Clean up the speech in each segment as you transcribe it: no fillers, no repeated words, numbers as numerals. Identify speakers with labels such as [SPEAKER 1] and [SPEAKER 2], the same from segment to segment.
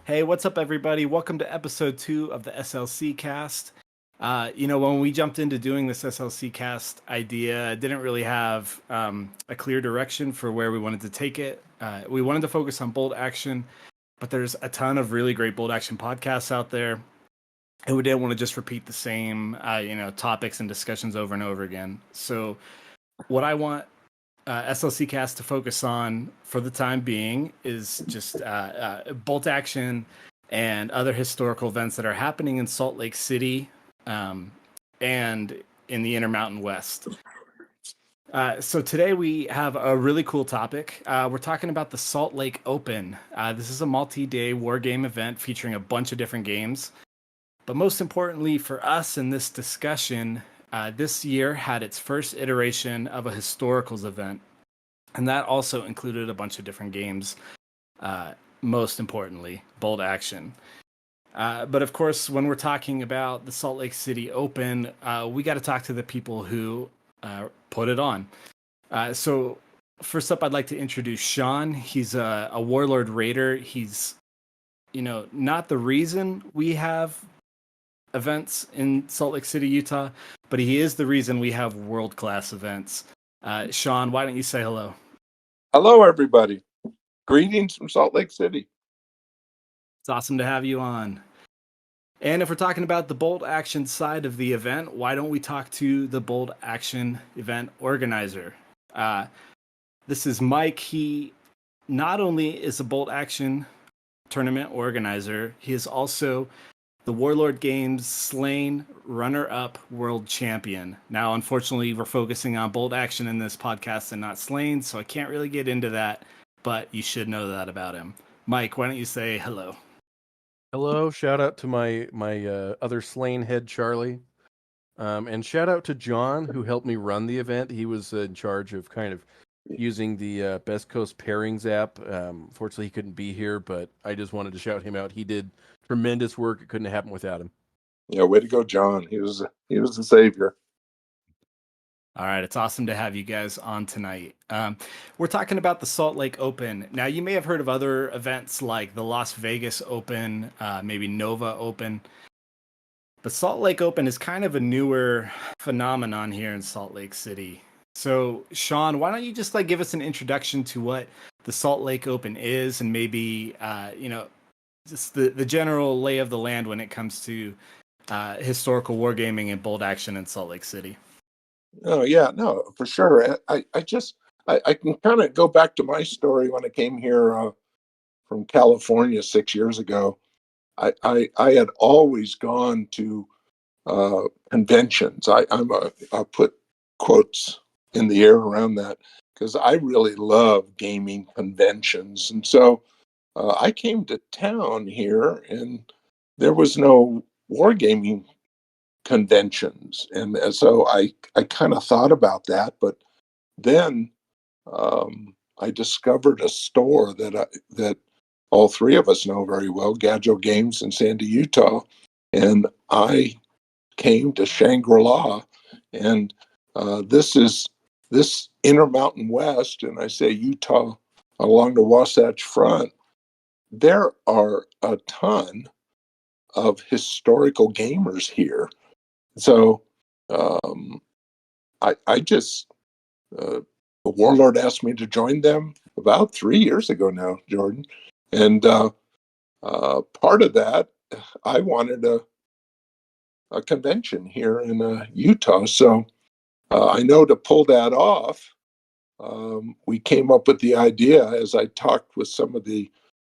[SPEAKER 1] Hey, what's up, everybody? Welcome to episode 2 of the SLCcast. When we jumped into doing this SLCcast idea, I didn't really have a clear direction for where we wanted to take it. We wanted to focus on bold action, but there's a ton of really great bold action podcasts out there, and we didn't want to just repeat the same, topics and discussions over and over again. So, what I want SLC Cast to focus on for the time being is just bolt action and other historical events that are happening in Salt Lake City and in the Intermountain West. So today we have a really cool topic. We're talking about the Salt Lake Open. This is a multi-day war game event featuring a bunch of different games. But most importantly for us in this discussion, this year had its first iteration of a historicals event, and that also included a bunch of different games. Most importantly, bold action. But of course, when we're talking about the Salt Lake City Open, we got to talk to the people who put it on. So first up, I'd like to introduce Shawn. He's a Warlord Raider. He's, not the reason we have events in Salt Lake City, Utah, but he is the reason we have world-class events. Shawn, why don't you say hello?
[SPEAKER 2] Hello, everybody. Greetings from Salt Lake City.
[SPEAKER 1] It's awesome to have you on. And if we're talking about the bold action side of the event, why don't we talk to the bold action event organizer? This is Mike. He not only is a bold action tournament organizer, he is also the Warlord Games Slain runner-up world champion. Now, unfortunately, we're focusing on bold action in this podcast and not Slain, so I can't really get into that, but you should know that about him. Mike, why don't you say hello?
[SPEAKER 3] Hello, shout out to my other Slain head, Charlie. And shout out to John, who helped me run the event. He was in charge of kind of using the Best Coast Pairings app. Fortunately, he couldn't be here, but I just wanted to shout him out. He did tremendous work. It couldn't have happened without him.
[SPEAKER 2] Yeah, way to go, John. He was the savior.
[SPEAKER 1] All right, it's awesome to have you guys on tonight. We're talking about the Salt Lake Open. Now, you may have heard of other events like the Las Vegas Open, maybe Nova Open. But Salt Lake Open is kind of a newer phenomenon here in Salt Lake City. So, Shawn, why don't you just give us an introduction to what the Salt Lake Open is, and maybe just the general lay of the land when it comes to historical wargaming and bold action in Salt Lake City.
[SPEAKER 2] Oh yeah, no, for sure. I can kind of go back to my story when I came here from California 6 years ago. I had always gone to conventions. I put quotes in the air around that because I really love gaming conventions, and so I came to town here, and there was no wargaming conventions, and so I kind of thought about that, but then I discovered a store that all three of us know very well, Gadjo Games in Sandy, Utah, and I came to Shangri-La, and this Intermountain West, and I say Utah along the Wasatch Front. There are a ton of historical gamers here. So I just, the Warlord asked me to join them about 3 years ago now, Jordan. And part of that, I wanted a convention here in Utah. So I know to pull that off, we came up with the idea as I talked with some of the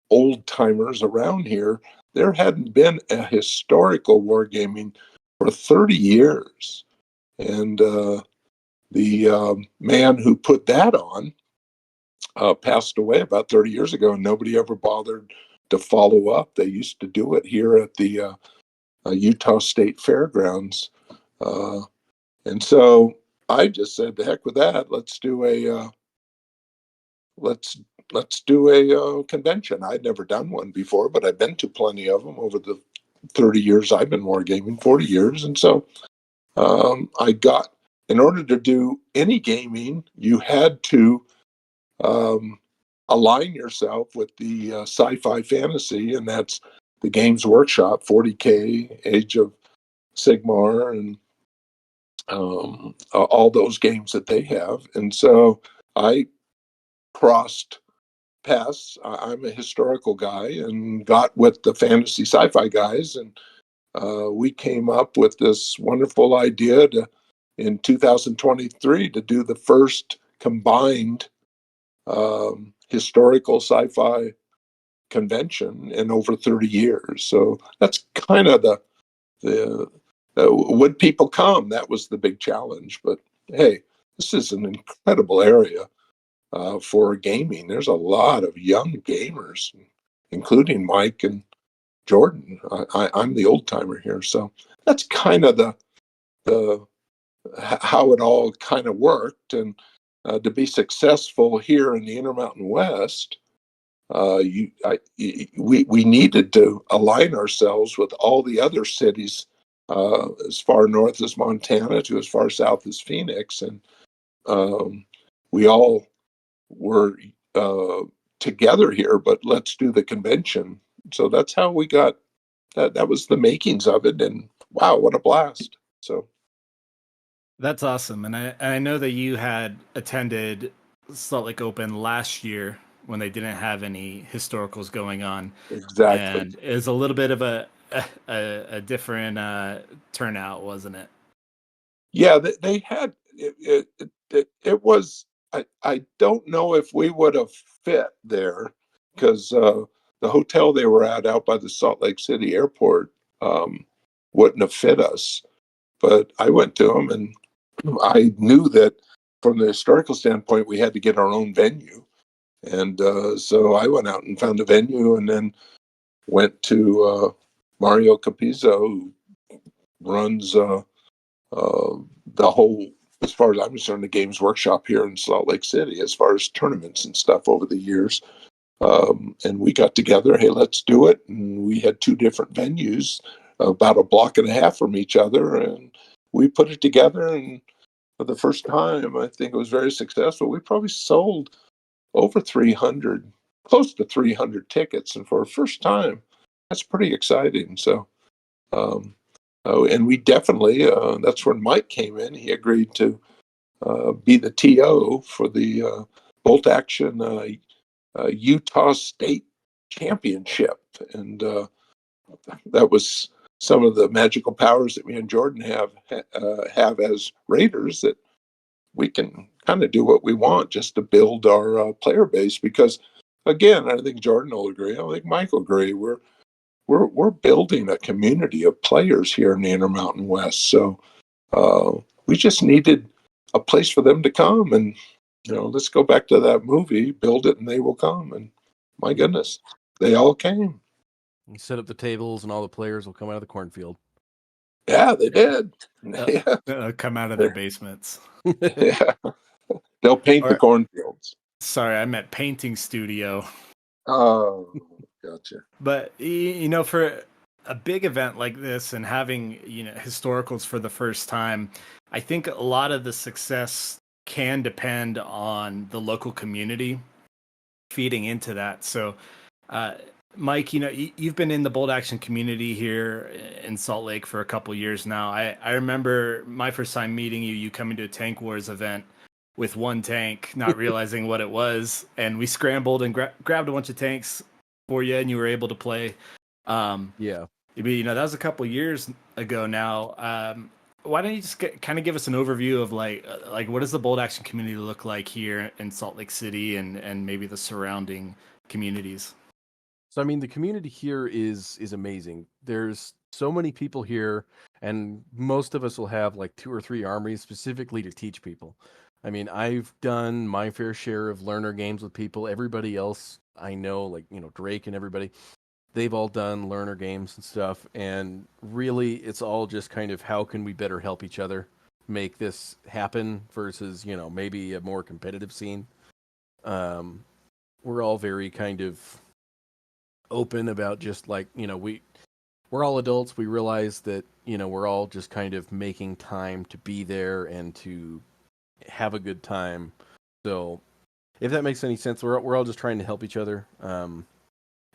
[SPEAKER 2] old timers around here. There hadn't been a historical wargaming for 30 years. And the man who put that on passed away about 30 years ago, and nobody ever bothered to follow up. They used to do it here at the Utah State Fairgrounds. And so I just said, the heck with that. Let's do a convention. I'd never done one before, but I've been to plenty of them over the 30 years I've been wargaming, 40 years. And so in order to do any gaming, you had to align yourself with the sci-fi fantasy, and that's the Games Workshop, 40K, Age of Sigmar, and all those games that they have. And so I crossed paths. I'm a historical guy and got with the fantasy sci-fi guys, and we came up with this wonderful idea in 2023 to do the first combined historical sci-fi convention in over 30 years. So that's kind of the would people come? That was the big challenge. But hey, this is an incredible area for gaming. There's a lot of young gamers, including Mike and Jordan. I'm the old timer here, so that's kind of the how it all kind of worked. And to be successful here in the Intermountain West, we needed to align ourselves with all the other cities as far north as Montana to as far south as Phoenix, and we all were together here. But let's do the convention. So that's how we got that. That was the makings of it, and wow, what a blast! So.
[SPEAKER 1] That's awesome. And I know that you had attended Salt Lake Open last year when they didn't have any historicals going on.
[SPEAKER 2] Exactly.
[SPEAKER 1] And it was a little bit of a different turnout, wasn't it?
[SPEAKER 2] Yeah, they had it was. I don't know if we would have fit there because the hotel they were at out by the Salt Lake City airport wouldn't have fit us. But I went to them, and I knew that from the historical standpoint, we had to get our own venue. And so I went out and found a venue, and then went to Mario Capizzo, who runs the whole, as far as I'm concerned, the Games Workshop here in Salt Lake City, as far as tournaments and stuff over the years. And we got together, hey, let's do it. And we had two different venues, about a block and a half from each other. And we put it together. And for the first time, I think it was very successful. We probably sold over 300, close to 300 tickets. And for a first time, that's pretty exciting. So, and we definitely, that's when Mike came in. He agreed to be the TO for the Bolt Action Utah State Championship. And that was some of the magical powers that me and Jordan have as Raiders, that we can kind of do what we want just to build our player base. Because again, I think Jordan will agree. I think Mike will agree. We're building a community of players here in the Intermountain West. So we just needed a place for them to come. And let's go back to that movie, build it and they will come. And my goodness, they all came.
[SPEAKER 3] You set up the tables, and all the players will come out of the cornfield.
[SPEAKER 2] Yeah, they did. Yeah.
[SPEAKER 1] Come out of their basements.
[SPEAKER 2] Yeah. They'll paint the cornfields.
[SPEAKER 1] Sorry, I meant painting studio.
[SPEAKER 2] Oh, gotcha.
[SPEAKER 1] But for a big event like this and having historicals for the first time, I think a lot of the success can depend on the local community feeding into that. So, Mike, you've been in the Bold Action community here in Salt Lake for a couple years now. I remember my first time meeting you coming to a Tank Wars event with one tank, not realizing what it was, and we scrambled and grabbed a bunch of tanks for you, and you were able to play.
[SPEAKER 3] Yeah.
[SPEAKER 1] That was a couple years ago now. Why don't you just kind of give us an overview of like what does the Bold Action community look like here in Salt Lake City and maybe the surrounding communities?
[SPEAKER 3] So, I mean, the community here is amazing. There's so many people here, and most of us will have like 2 or 3 armories specifically to teach people. I mean, I've done my fair share of learner games with people. Everybody else I know, like, Drake and everybody, they've all done learner games and stuff. And really, it's all just kind of how can we better help each other make this happen versus, maybe a more competitive scene. We're all very kind of open about just like, we're all adults. We realize that, we're all just kind of making time to be there and to have a good time. So if that makes any sense, we're all just trying to help each other.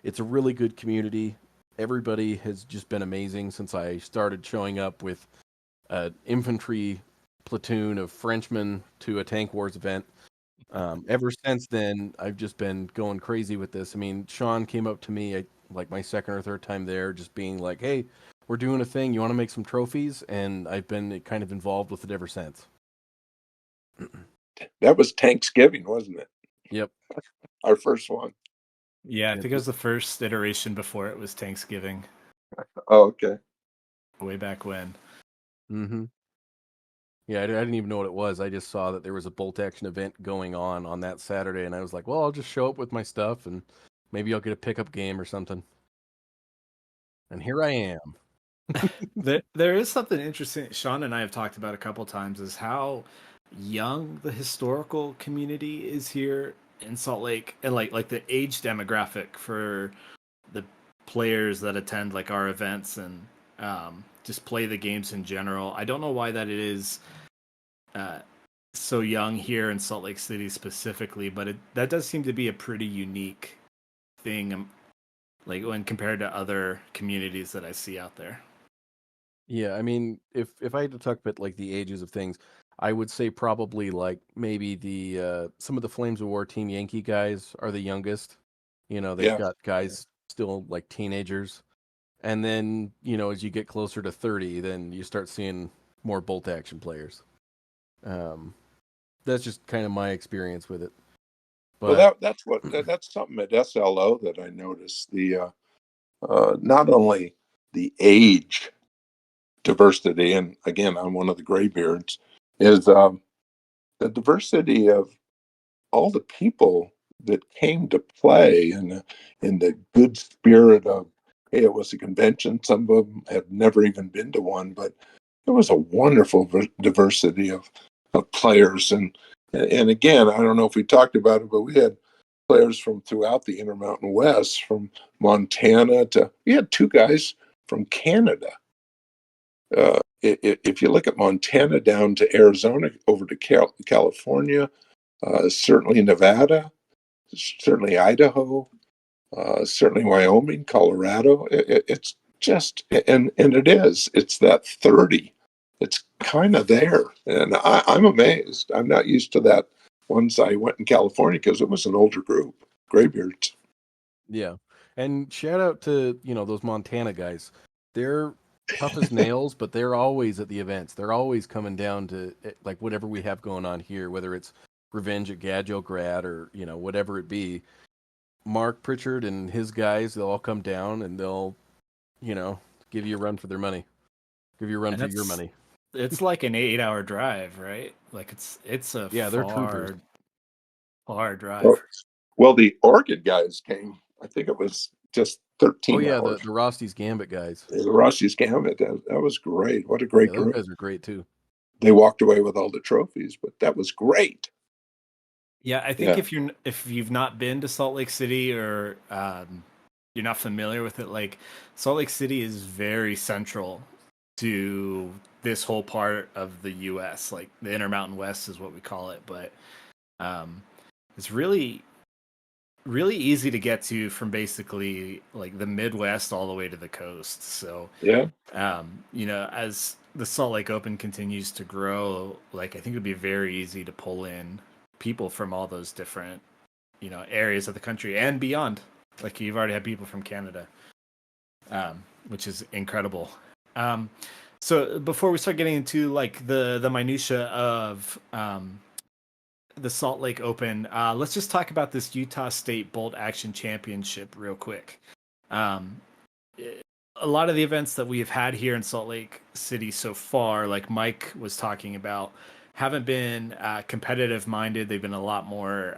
[SPEAKER 3] It's a really good community. Everybody has just been amazing since I started showing up with an infantry platoon of Frenchmen to a Tank Wars event. Ever since then, I've just been going crazy with this. I mean, Shawn came up to me like my second or third time there, just being like, "Hey, we're doing a thing. You want to make some trophies?" And I've been kind of involved with it ever since.
[SPEAKER 2] That was Thanksgiving, wasn't it?
[SPEAKER 3] Yep.
[SPEAKER 2] Our first one.
[SPEAKER 1] Yeah, I
[SPEAKER 3] Yep.
[SPEAKER 1] think it was the first iteration before it was Thanksgiving,
[SPEAKER 2] Oh, okay.
[SPEAKER 1] way back when.
[SPEAKER 3] Mm-hmm. Yeah, I didn't even know what it was. I just saw that there was a bolt action event going on that Saturday, and I was like, "Well, I'll just show up with my stuff, and maybe I'll get a pickup game or something." And here I am.
[SPEAKER 1] There is something interesting Shawn and I have talked about a couple times is how young the historical community is here in Salt Lake, and like the age demographic for the players that attend like our events and just play the games in general. I don't know why that it is uh, so young here in Salt Lake City specifically, but that does seem to be a pretty unique thing, like when compared to other communities that I see out there.
[SPEAKER 3] Yeah, I mean, if I had to talk about like the ages of things, I would say probably like maybe the some of the Flames of War Team Yankee guys are the youngest. You know, they've
[SPEAKER 2] Yeah.
[SPEAKER 3] got guys still like teenagers. And then, as you get closer to 30, then you start seeing more bolt action players. Um, that's just kind of my experience with it.
[SPEAKER 2] Well,
[SPEAKER 3] But
[SPEAKER 2] that's something at SLO that I noticed. The not only the age diversity, and again, I'm one of the graybeards, is the diversity of all the people that came to play in the good spirit of, hey, it was a convention. Some of them have never even been to one, but it was a wonderful diversity of players. And again, I don't know if we talked about it, but we had players from throughout the Intermountain West, from Montana to, we had two guys from Canada. If you look at Montana down to Arizona, over to California, certainly Nevada, certainly Idaho, certainly Wyoming, Colorado. It's just, and it's that 30. It's kind of there. And I'm amazed. I'm not used to that once I went in California because it was an older group, graybeards.
[SPEAKER 3] yeah. And shout out to, those Montana guys. They're tough as nails, but they're always at the events. They're always coming down to like whatever we have going on here, whether it's Revenge at Gadjograd or, whatever it be. Mark Pritchard and his guys, they'll all come down and they'll, you know, give you a run for their money. Give you a run
[SPEAKER 1] And
[SPEAKER 3] for your money.
[SPEAKER 1] it's like an 8 hour drive, right? Like it's a
[SPEAKER 3] Yeah, they're troopers.
[SPEAKER 1] far
[SPEAKER 2] Well,
[SPEAKER 1] drive.
[SPEAKER 2] well, the Oregon guys came, I think it was just
[SPEAKER 3] Oh
[SPEAKER 2] 13
[SPEAKER 3] yeah,
[SPEAKER 2] hours.
[SPEAKER 3] the Rosty's Gambit guys.
[SPEAKER 2] The Russia's Gambit, that was great. What a
[SPEAKER 3] Yeah,
[SPEAKER 2] great
[SPEAKER 3] those
[SPEAKER 2] group.
[SPEAKER 3] guys are great too.
[SPEAKER 2] They walked away with all the trophies, but that was great.
[SPEAKER 1] Yeah, I think
[SPEAKER 2] Yeah.
[SPEAKER 1] if you've not been to Salt Lake City or you're not familiar with it, like Salt Lake City is very central to this whole part of the U.S. Like the Intermountain West is what we call it, but um, it's really easy to get to from basically like the Midwest all the way to the coast. So
[SPEAKER 2] Yeah.
[SPEAKER 1] as the Salt Lake Open continues to grow, like I think it'd be very easy to pull in people from all those different, areas of the country and beyond. Like you've already had people from Canada, which is incredible. Um, so before we start getting into like the minutia of the Salt Lake Open, let's just talk about this Utah State Bolt Action Championship real quick. Um, a lot of the events that we've had here in Salt Lake City so far, like Mike was talking about, haven't been competitive minded. They've been a lot more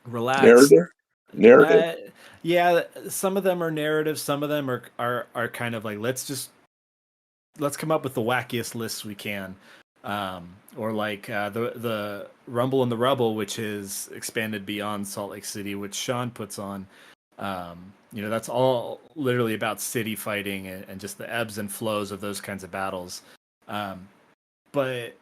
[SPEAKER 1] relaxed.
[SPEAKER 2] Narrative. Narrative.
[SPEAKER 1] Uh, yeah, some of them are narrative. Some of them are kind of like let's come up with the wackiest lists we can. Or like the Rumble and the Rubble, which is expanded beyond Salt Lake City, which Shawn puts on. That's all literally about city fighting and just the ebbs and flows of those kinds of battles. But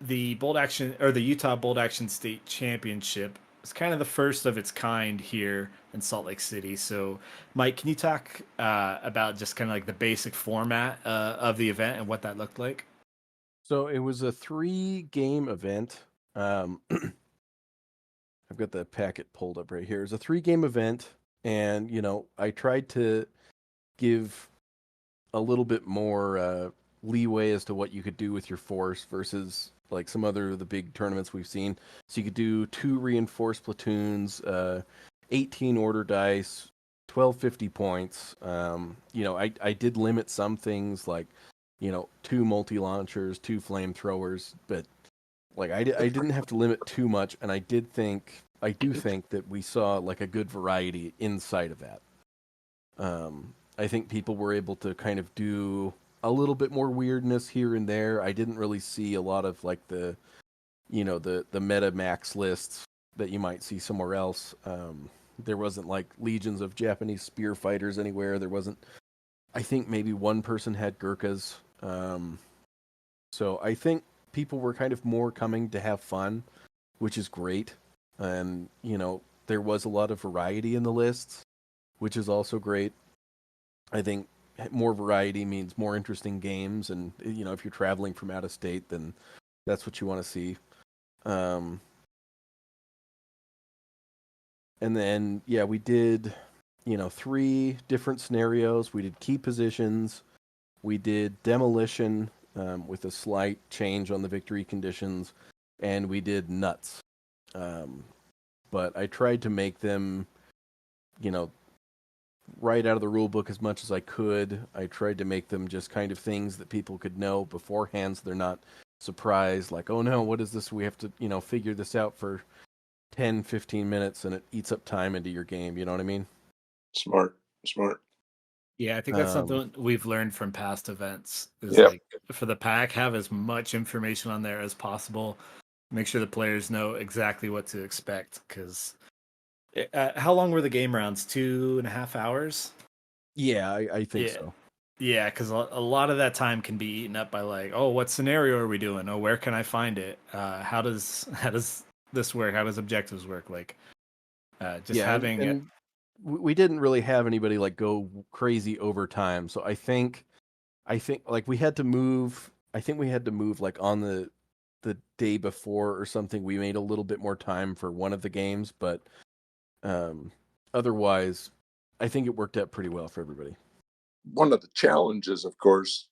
[SPEAKER 1] the Bolt Action or the Utah Bolt Action State Championship is kind of the first of its kind here in Salt Lake City. So, Mike, can you talk about just kind of like the basic format of the event and what that looked like?
[SPEAKER 3] So it was a 3-game event. I've got the packet pulled up right here. It was a 3-game event, and I tried to give a little bit more leeway as to what you could do with your force versus like some other of the big tournaments we've seen. So you could do 2 reinforced platoons, 18 order dice, 1250 points. I did limit some things like 2 multi-launchers, 2 flamethrowers, but like I didn't have to limit too much, and I do think that we saw like a good variety inside of that. I think people were able to kind of do a little bit more weirdness here and there. I didn't really see a lot of like the meta max lists that you might see somewhere else. There wasn't like legions of Japanese spear fighters anywhere. There wasn't. I think maybe one person had Gurkhas. So I think people were kind of more coming to have fun, which is great. And there was a lot of variety in the lists, which is also great. I think more variety means more interesting games, and if you're traveling from out of state, then that's what you want to see. And then we did 3 different scenarios. We did key positions, we did demolition with a slight change on the victory conditions, and we did nuts. But I tried to make them right out of the rule book as much as I could. I tried to make them just kind of things that people could know beforehand, so they're not surprised, like, oh no, what is this? We have to, figure this out for 10, 15 minutes, and it eats up time into your game. You know what I mean?
[SPEAKER 2] Smart.
[SPEAKER 1] Yeah, I think that's something we've learned from past events is
[SPEAKER 2] Yeah.
[SPEAKER 1] like for the pack, have as much information on there as possible. Make sure the players know exactly what to expect, because how long were the game rounds? 2.5 hours?
[SPEAKER 3] Yeah, I think so.
[SPEAKER 1] Yeah, because a lot of that time can be eaten up by like, oh, what scenario are we doing? Oh, where can I find it? How does this work? How does objectives work? Like, having it.
[SPEAKER 3] And we didn't really have anybody like go crazy over time. So I think like we had to move. I think we had to move like on the day before or something. We made a little bit more time for one of the games, but otherwise, I think it worked out pretty well for everybody.
[SPEAKER 2] One of the challenges, of course,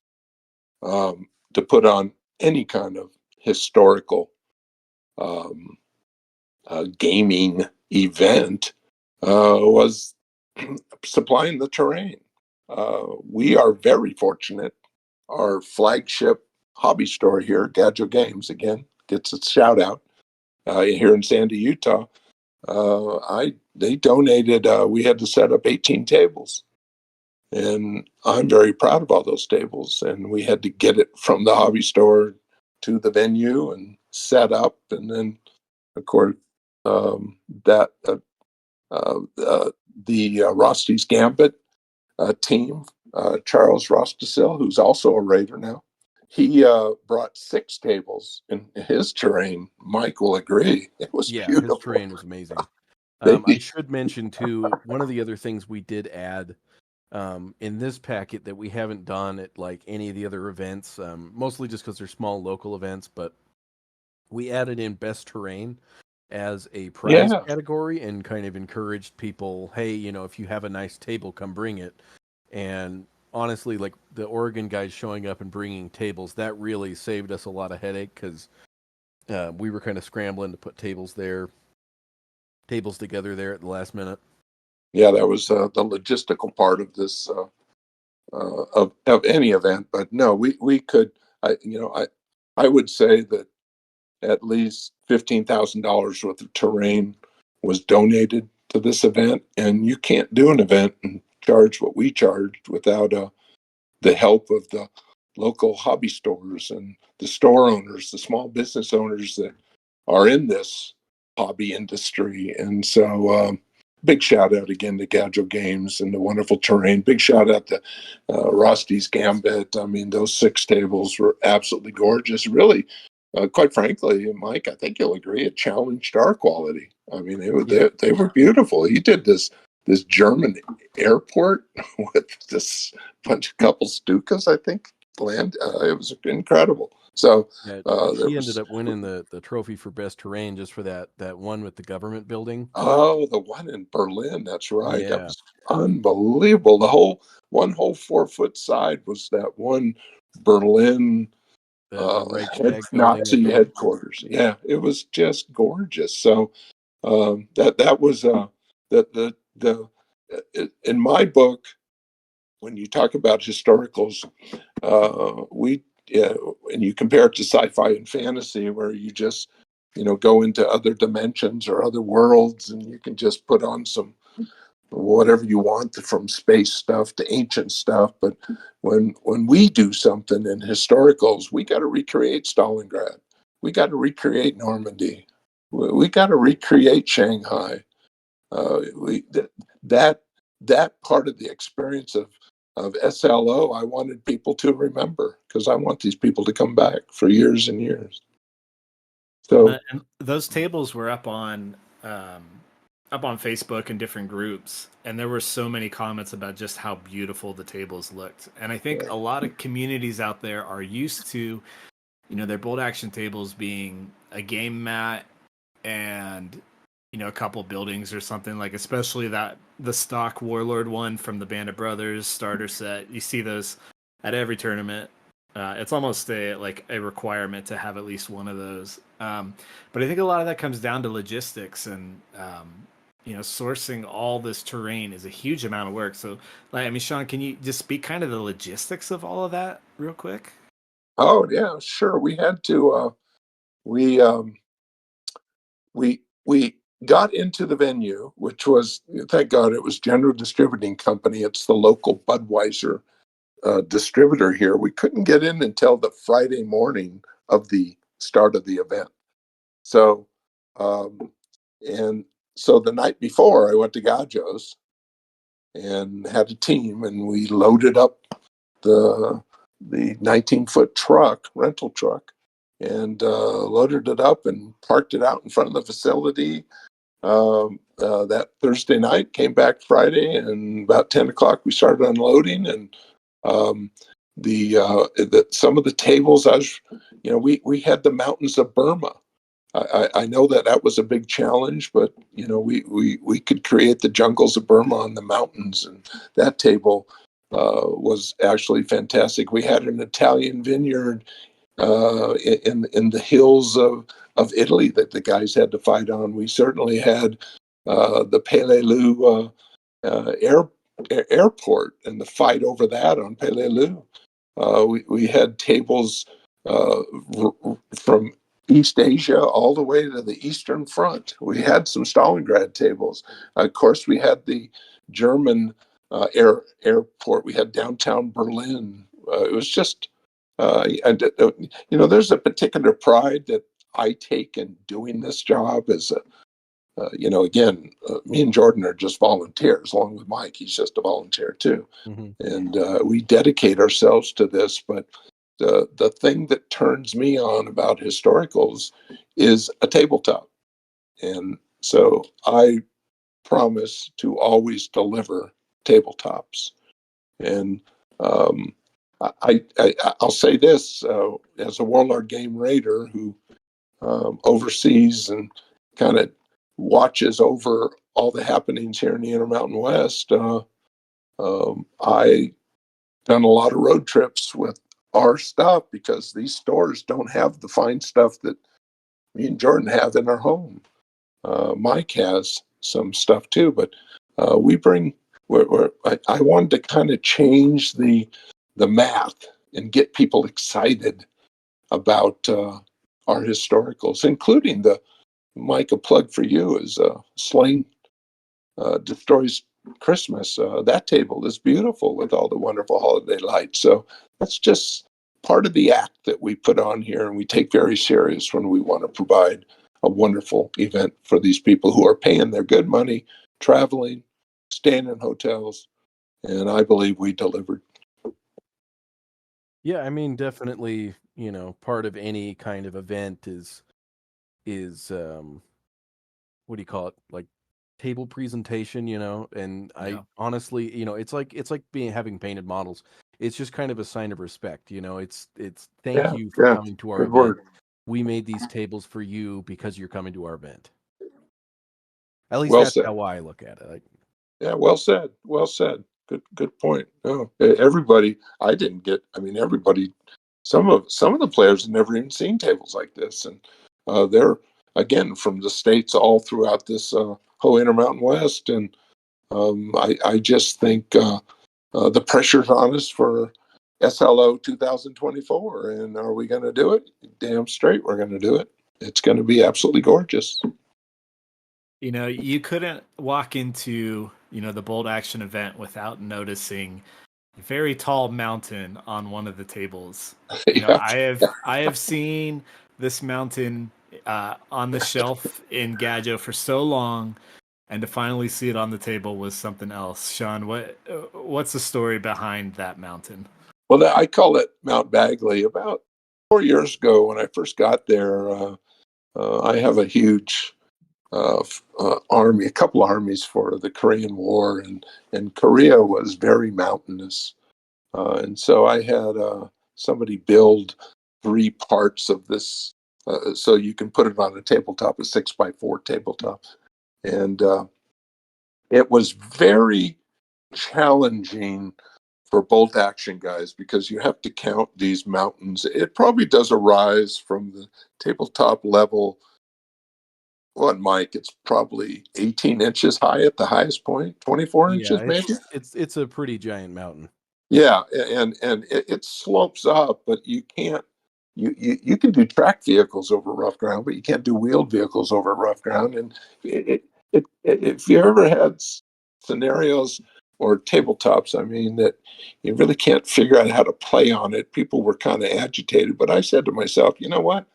[SPEAKER 2] to put on any kind of historical gaming event was supplying the terrain. We are very fortunate. Our flagship hobby store here, Gadget Games, again gets a shout out here in Sandy, Utah. They donated. We had to set up 18 tables, and I'm very proud of all those tables. And we had to get it from the hobby store to the venue and set up, and then, of course, that the Rosty's Gambit team, Charles Rostisil, who's also a raider now. He brought 6 tables in his terrain. Mike will agree. It was beautiful.
[SPEAKER 3] His terrain was amazing. I should mention too, one of the other things we did add in this packet that we haven't done at like any of the other events, mostly just because they're small local events, but we added in best terrain as a prize category and kind of encouraged people, hey, if you have a nice table, come bring it. And honestly, like the Oregon guys showing up and bringing tables, that really saved us a lot of headache, because we were kind of scrambling to put tables together there at the last minute.
[SPEAKER 2] Yeah, that was the logistical part of this of any event. But no, we could. I would say that at least $15,000 worth of terrain was donated to this event, and you can't do an event and charge what we charged without the help of the local hobby stores and the store owners, the small business owners that are in this hobby industry. And so, big shout out again to Gadget Games and the wonderful terrain. Big shout out to Rosty's Gambit. I mean, those 6 tables were absolutely gorgeous. Really, quite frankly, Mike, I think you'll agree, it challenged our quality. I mean,
[SPEAKER 3] Yeah.
[SPEAKER 2] they were beautiful. He did this German airport with this bunch of couple Stukas, I think, land. It was incredible. So
[SPEAKER 3] Yeah,
[SPEAKER 2] there
[SPEAKER 3] he ended
[SPEAKER 2] was,
[SPEAKER 3] up winning the trophy for best terrain just for that one with the government building.
[SPEAKER 2] oh, the one in Berlin. That's right. That
[SPEAKER 3] Yeah,
[SPEAKER 2] was unbelievable. One whole 4 foot side was that one Berlin
[SPEAKER 3] the
[SPEAKER 2] head
[SPEAKER 3] Reichstag building, I
[SPEAKER 2] Nazi
[SPEAKER 3] think.
[SPEAKER 2] headquarters. Yeah, it was just gorgeous. So that was the in my book, when you talk about historicals, we and you compare it to sci-fi and fantasy, where you just go into other dimensions or other worlds, and you can just put on some whatever you want, from space stuff to ancient stuff. But when we do something in historicals, we got to recreate Stalingrad, we got to recreate Normandy, we got to recreate Shanghai. We that that part of the experience of SLO, I wanted people to remember, because I want these people to come back for years and years. So,
[SPEAKER 1] And those tables were up on Facebook and different groups, and there were so many comments about just how beautiful the tables looked. And I think a lot of communities out there are used to, their bolt action tables being a game mat and a couple buildings or something, like especially the stock Warlord one from the Band of Brothers starter set. You see those at every tournament. It's almost a requirement to have at least one of those. But I think a lot of that comes down to logistics, and sourcing all this terrain is a huge amount of work. So, Shawn, can you just speak kind of the logistics of all of that real quick?
[SPEAKER 2] oh yeah, sure. We had to. We we got into the venue, which was, thank God, it was General Distributing Company. It's the local Budweiser distributor here. We couldn't get in until the Friday morning of the start of the event. So, um, and so the night before, I went to Gajo's and had a team, and we loaded up the 19-foot truck, rental truck, and loaded it up and parked it out in front of the facility. That Thursday night, came back Friday, and about 10 o'clock we started unloading. And um, some of the tables, we had the mountains of Burma. I know that was a big challenge, but we could create the jungles of Burma on the mountains, and that table was actually fantastic. We had an Italian vineyard in the hills of Italy that the guys had to fight on. We certainly had the Peleliu airport and the fight over that on Peleliu. We had tables from East Asia all the way to the Eastern Front. We had some Stalingrad tables. Of course, we had the German airport. We had downtown Berlin. It was just, there's a particular pride that I take in doing this job. Again, me and Jordan are just volunteers, along with Mike. He's just a volunteer too.
[SPEAKER 3] Mm-hmm.
[SPEAKER 2] And we dedicate ourselves to this. But the thing that turns me on about historicals is a tabletop. And so I promise to always deliver tabletops. And I'll say this, as a Warlord Game Raider who oversees and kind of watches over all the happenings here in the Intermountain West. I done a lot of road trips with our stuff, because these stores don't have the fine stuff that me and Jordan have in our home. Mike has some stuff too, but we bring. I wanted to kind of change the math and get people excited about our historicals, including Mike, a plug for you is Slain Destroys Christmas. That table is beautiful with all the wonderful holiday lights. So that's just part of the act that we put on here, and we take very serious when we want to provide a wonderful event for these people who are paying their good money, traveling, staying in hotels, and I believe we delivered.
[SPEAKER 3] Yeah, I mean, definitely part of any kind of event is what do you call it? Like table presentation, and I
[SPEAKER 1] Yeah.
[SPEAKER 3] honestly, it's like having painted models. It's just kind of a sign of respect, it's thank
[SPEAKER 2] Yeah,
[SPEAKER 3] you for
[SPEAKER 2] yeah,
[SPEAKER 3] coming to our
[SPEAKER 2] good
[SPEAKER 3] event.
[SPEAKER 2] word.
[SPEAKER 3] We made these tables for you because you're coming to our event. At least
[SPEAKER 2] Well
[SPEAKER 3] that's
[SPEAKER 2] said.
[SPEAKER 3] how I look at it.
[SPEAKER 2] Yeah, well said. Well said. Good point. Oh, everybody. I didn't get. I mean, everybody. Some of the players have never even seen tables like this, and they're again from the states all throughout this whole Intermountain West, and I just think the pressure's on us for SLO 2024, and are we going to do it? Damn straight, we're going to do it. It's going to be absolutely gorgeous.
[SPEAKER 1] You couldn't walk into, the bolt action event without noticing a very tall mountain on one of the tables.
[SPEAKER 2] Yeah,
[SPEAKER 1] I have seen this mountain on the shelf in Gadget for so long, and to finally see it on the table was something else. Shawn, what's the story behind that mountain?
[SPEAKER 2] well, I call it Mount Bagley. About 4 years ago, when I first got there, I have a huge army, a couple armies for the Korean War, and Korea was very mountainous, and so I had somebody build three parts of this, so you can put it on a tabletop, a 6x4 tabletop, and it was very challenging for bolt action guys because you have to count these mountains. It probably does a rise from the tabletop level. Well, Mike, it's probably 18 inches high at the highest point, 24
[SPEAKER 3] Yeah,
[SPEAKER 2] inches maybe.
[SPEAKER 3] it's a pretty giant mountain.
[SPEAKER 2] Yeah, and it slopes up, but you can't. You can do track vehicles over rough ground, but you can't do wheeled vehicles over rough ground. And if you ever had scenarios or tabletops, I mean, that you really can't figure out how to play on it, people were kind of agitated. But I said to myself, you know what?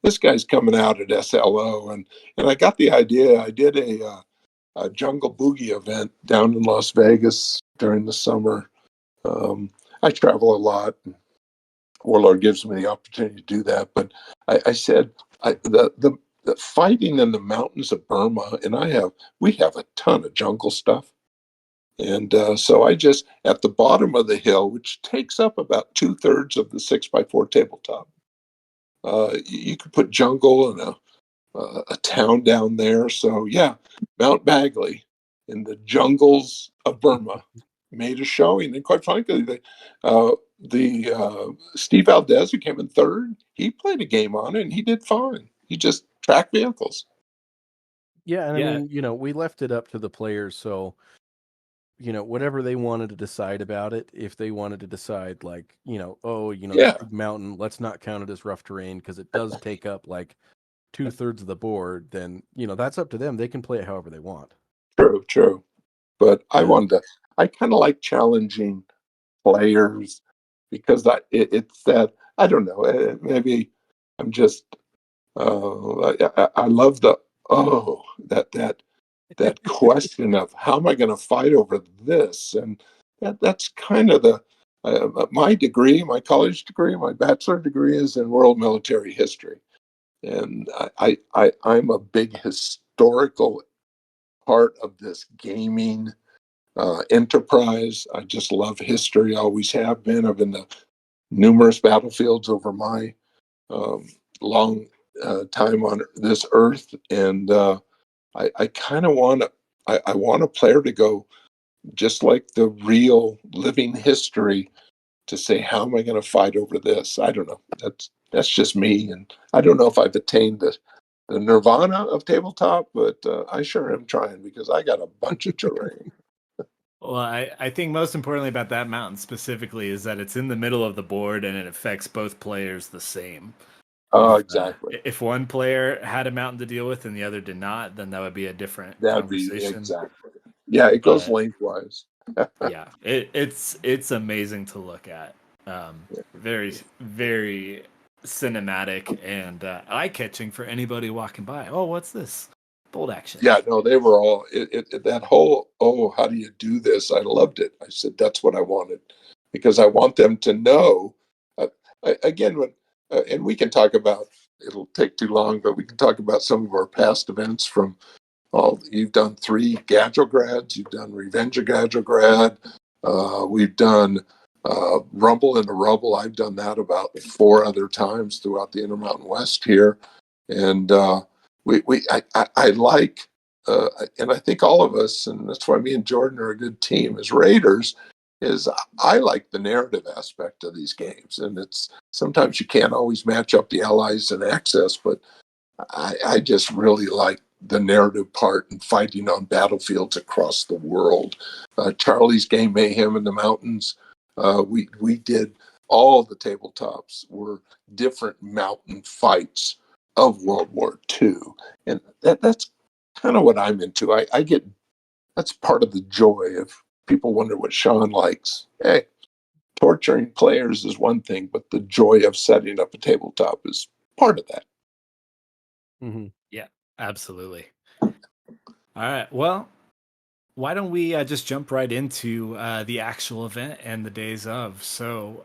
[SPEAKER 2] This guy's coming out at SLO, and I got the idea. I did a jungle boogie event down in Las Vegas during the summer. I travel a lot. And Warlord gives me the opportunity to do that, but I said the fighting in the mountains of Burma, and we have a ton of jungle stuff, and so I just at the bottom of the hill, which takes up about 2/3 of the 6x4 tabletop. You could put jungle and a town down there. So yeah, Mount Bagley in the jungles of Burma made a showing, and quite frankly, the Steve Valdez, who came in third, he played a game on it and he did fine. He just tracked vehicles.
[SPEAKER 3] Yeah, and I
[SPEAKER 1] Yeah,
[SPEAKER 3] mean, we left it up to the players, so whatever they wanted to decide about it, if they wanted to decide like, oh, this
[SPEAKER 2] Yeah,
[SPEAKER 3] big mountain, let's not count it as rough terrain because it does take up like 2/3 of the board, then that's up to them. They can play it however they want.
[SPEAKER 2] true. But
[SPEAKER 3] Uh,
[SPEAKER 2] I kind of like challenging players because it's that I don't know. Maybe I'm just I love the oh that question of how am I going to fight over this, and that's kind of the my degree, my college degree, my bachelor degree is in world military history, and I'm a big historical part of this gaming enterprise. I just love history, always have been. I've been to numerous battlefields over my um, long time on this earth, and I kind of want to. I want a player to go just like the real living history to say, how am I going to fight over this? I don't know. That's just me, and I don't know if I've attained the nirvana of tabletop, but I sure am trying because I got a bunch of terrain.
[SPEAKER 1] well, I think most importantly about that mountain specifically is that it's in the middle of the board and it affects both players the same.
[SPEAKER 2] Oh,
[SPEAKER 1] If
[SPEAKER 2] exactly.
[SPEAKER 1] if one player had a mountain to deal with and the other did not, then that would be a different
[SPEAKER 2] That'd be
[SPEAKER 1] conversation.
[SPEAKER 2] exactly. Yeah, it goes
[SPEAKER 1] But
[SPEAKER 2] lengthwise.
[SPEAKER 1] yeah, it's amazing to look at. Very very cinematic and eye catching for anybody walking by. Oh, what's this? Bolt action.
[SPEAKER 2] Yeah, no, they were all that whole, oh, how do you do this? I loved it. I said that's what I wanted because I want them to know. Uh, again, when and we can talk about, it'll take too long, but we can talk about some of our past events from you've done 3 Gadgelgrads, you've done Revenge of Gadgelgrad, we've done Rumble in the Rubble. I've done that about 4 other times throughout the Intermountain West here. And I like, and I think all of us, and that's why me and Jordan are a good team as Raiders, is I like the narrative aspect of these games. And it's sometimes you can't always match up the allies and access, but I just really like the narrative part and fighting on battlefields across the world. Charlie's Game Mayhem in the Mountains, we did all the tabletops were different mountain fights of World War II. And that's kind of what I'm into. I get, that's part of the joy of people wonder what Shawn likes. Hey, torturing players is one thing, but the joy of setting up a tabletop is part of that.
[SPEAKER 3] Mm-hmm.
[SPEAKER 1] Yeah, absolutely. All right. Well, why don't we just jump right into the actual event and the days of? So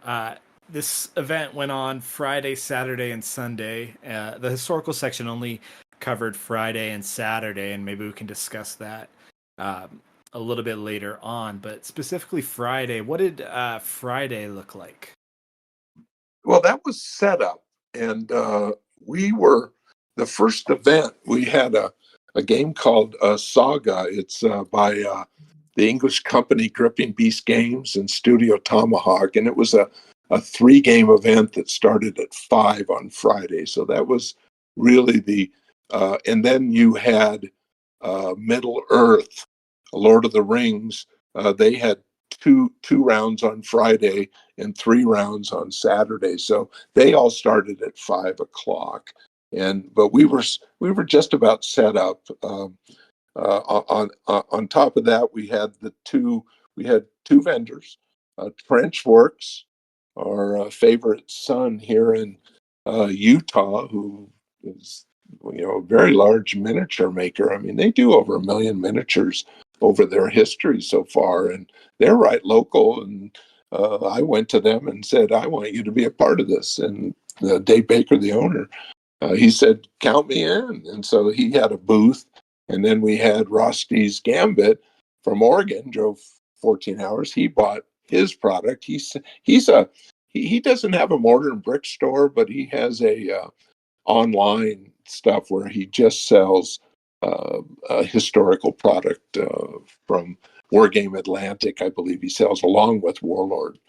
[SPEAKER 1] this event went on Friday, Saturday, and Sunday. The historical section only covered Friday and Saturday, and maybe we can discuss that a little bit later on. But specifically Friday, what did Friday look like?
[SPEAKER 2] Well, that was set up, and we were the first event. We had a game called Saga. It's by the English company Gripping Beast Games and Studio Tomahawk, and it was a 3-game event that started at 5 on Friday. So that was really the, and then you had Middle Earth, Lord of the Rings. They had two rounds on Friday and 3 rounds on Saturday. So they all started at 5 o'clock. But we were just about set up. On top of that, we had two vendors, Trenchworks, our favorite son here in Utah, who is a very large miniature maker. I mean, they do over 1 million miniatures over their history so far, and they're right local. And I went to them and said, I want you to be a part of this. And Dave Baker, the owner, he said, count me in. And so he had a booth. And then we had Rosty's Gambit from Oregon, drove 14 hours. He bought his product. He doesn't have a mortar and brick store, but he has a online stuff where he just sells a historical product from Wargame Atlantic, I believe he sells, along with Warlord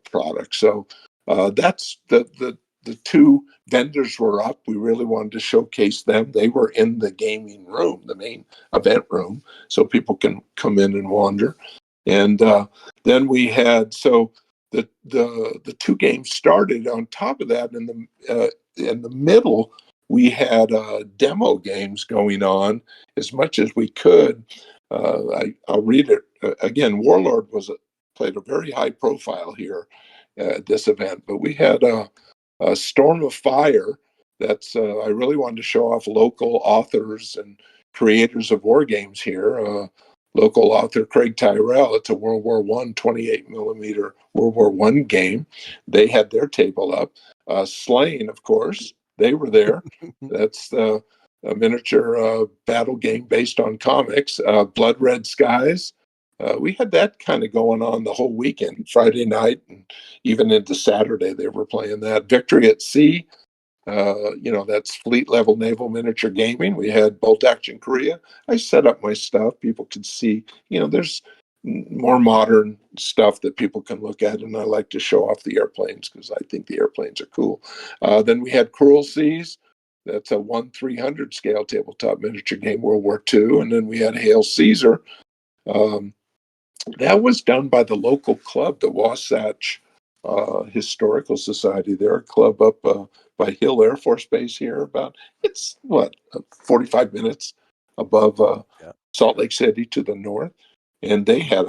[SPEAKER 2] products. So that's the 2 vendors were up. We really wanted to showcase them. They were in the gaming room, the main event room, so people can come in and wander. And then we had, so the 2 games started. On top of that, in the middle, we had demo games going on as much as we could. I'll read it again. Warlord played a very high profile here at this event, but we had a Storm of Fire. That's I really wanted to show off local authors and creators of war games here. Local author Craig Tyrell. It's a World War I 28 millimeter World War I game. They had their table up. Slain, of course, they were there. That's a miniature battle game based on comics. Blood Red Skies. We had that kind of going on the whole weekend, Friday night, and even into Saturday. They were playing that. Victory at Sea. That's fleet level naval miniature gaming. We had Bolt Action Korea. I set up my stuff. People could see, there's more modern stuff that people can look at. And I like to show off the airplanes because I think the airplanes are cool. Then we had Cruel Seas. That's a 1/300 scale tabletop miniature game, World War II. And then we had Hail Caesar. That was done by the local club, the Wasatch Historical Society. They're a club up by Hill Air Force Base here. It's 45 minutes above Salt Lake City to the north, and they had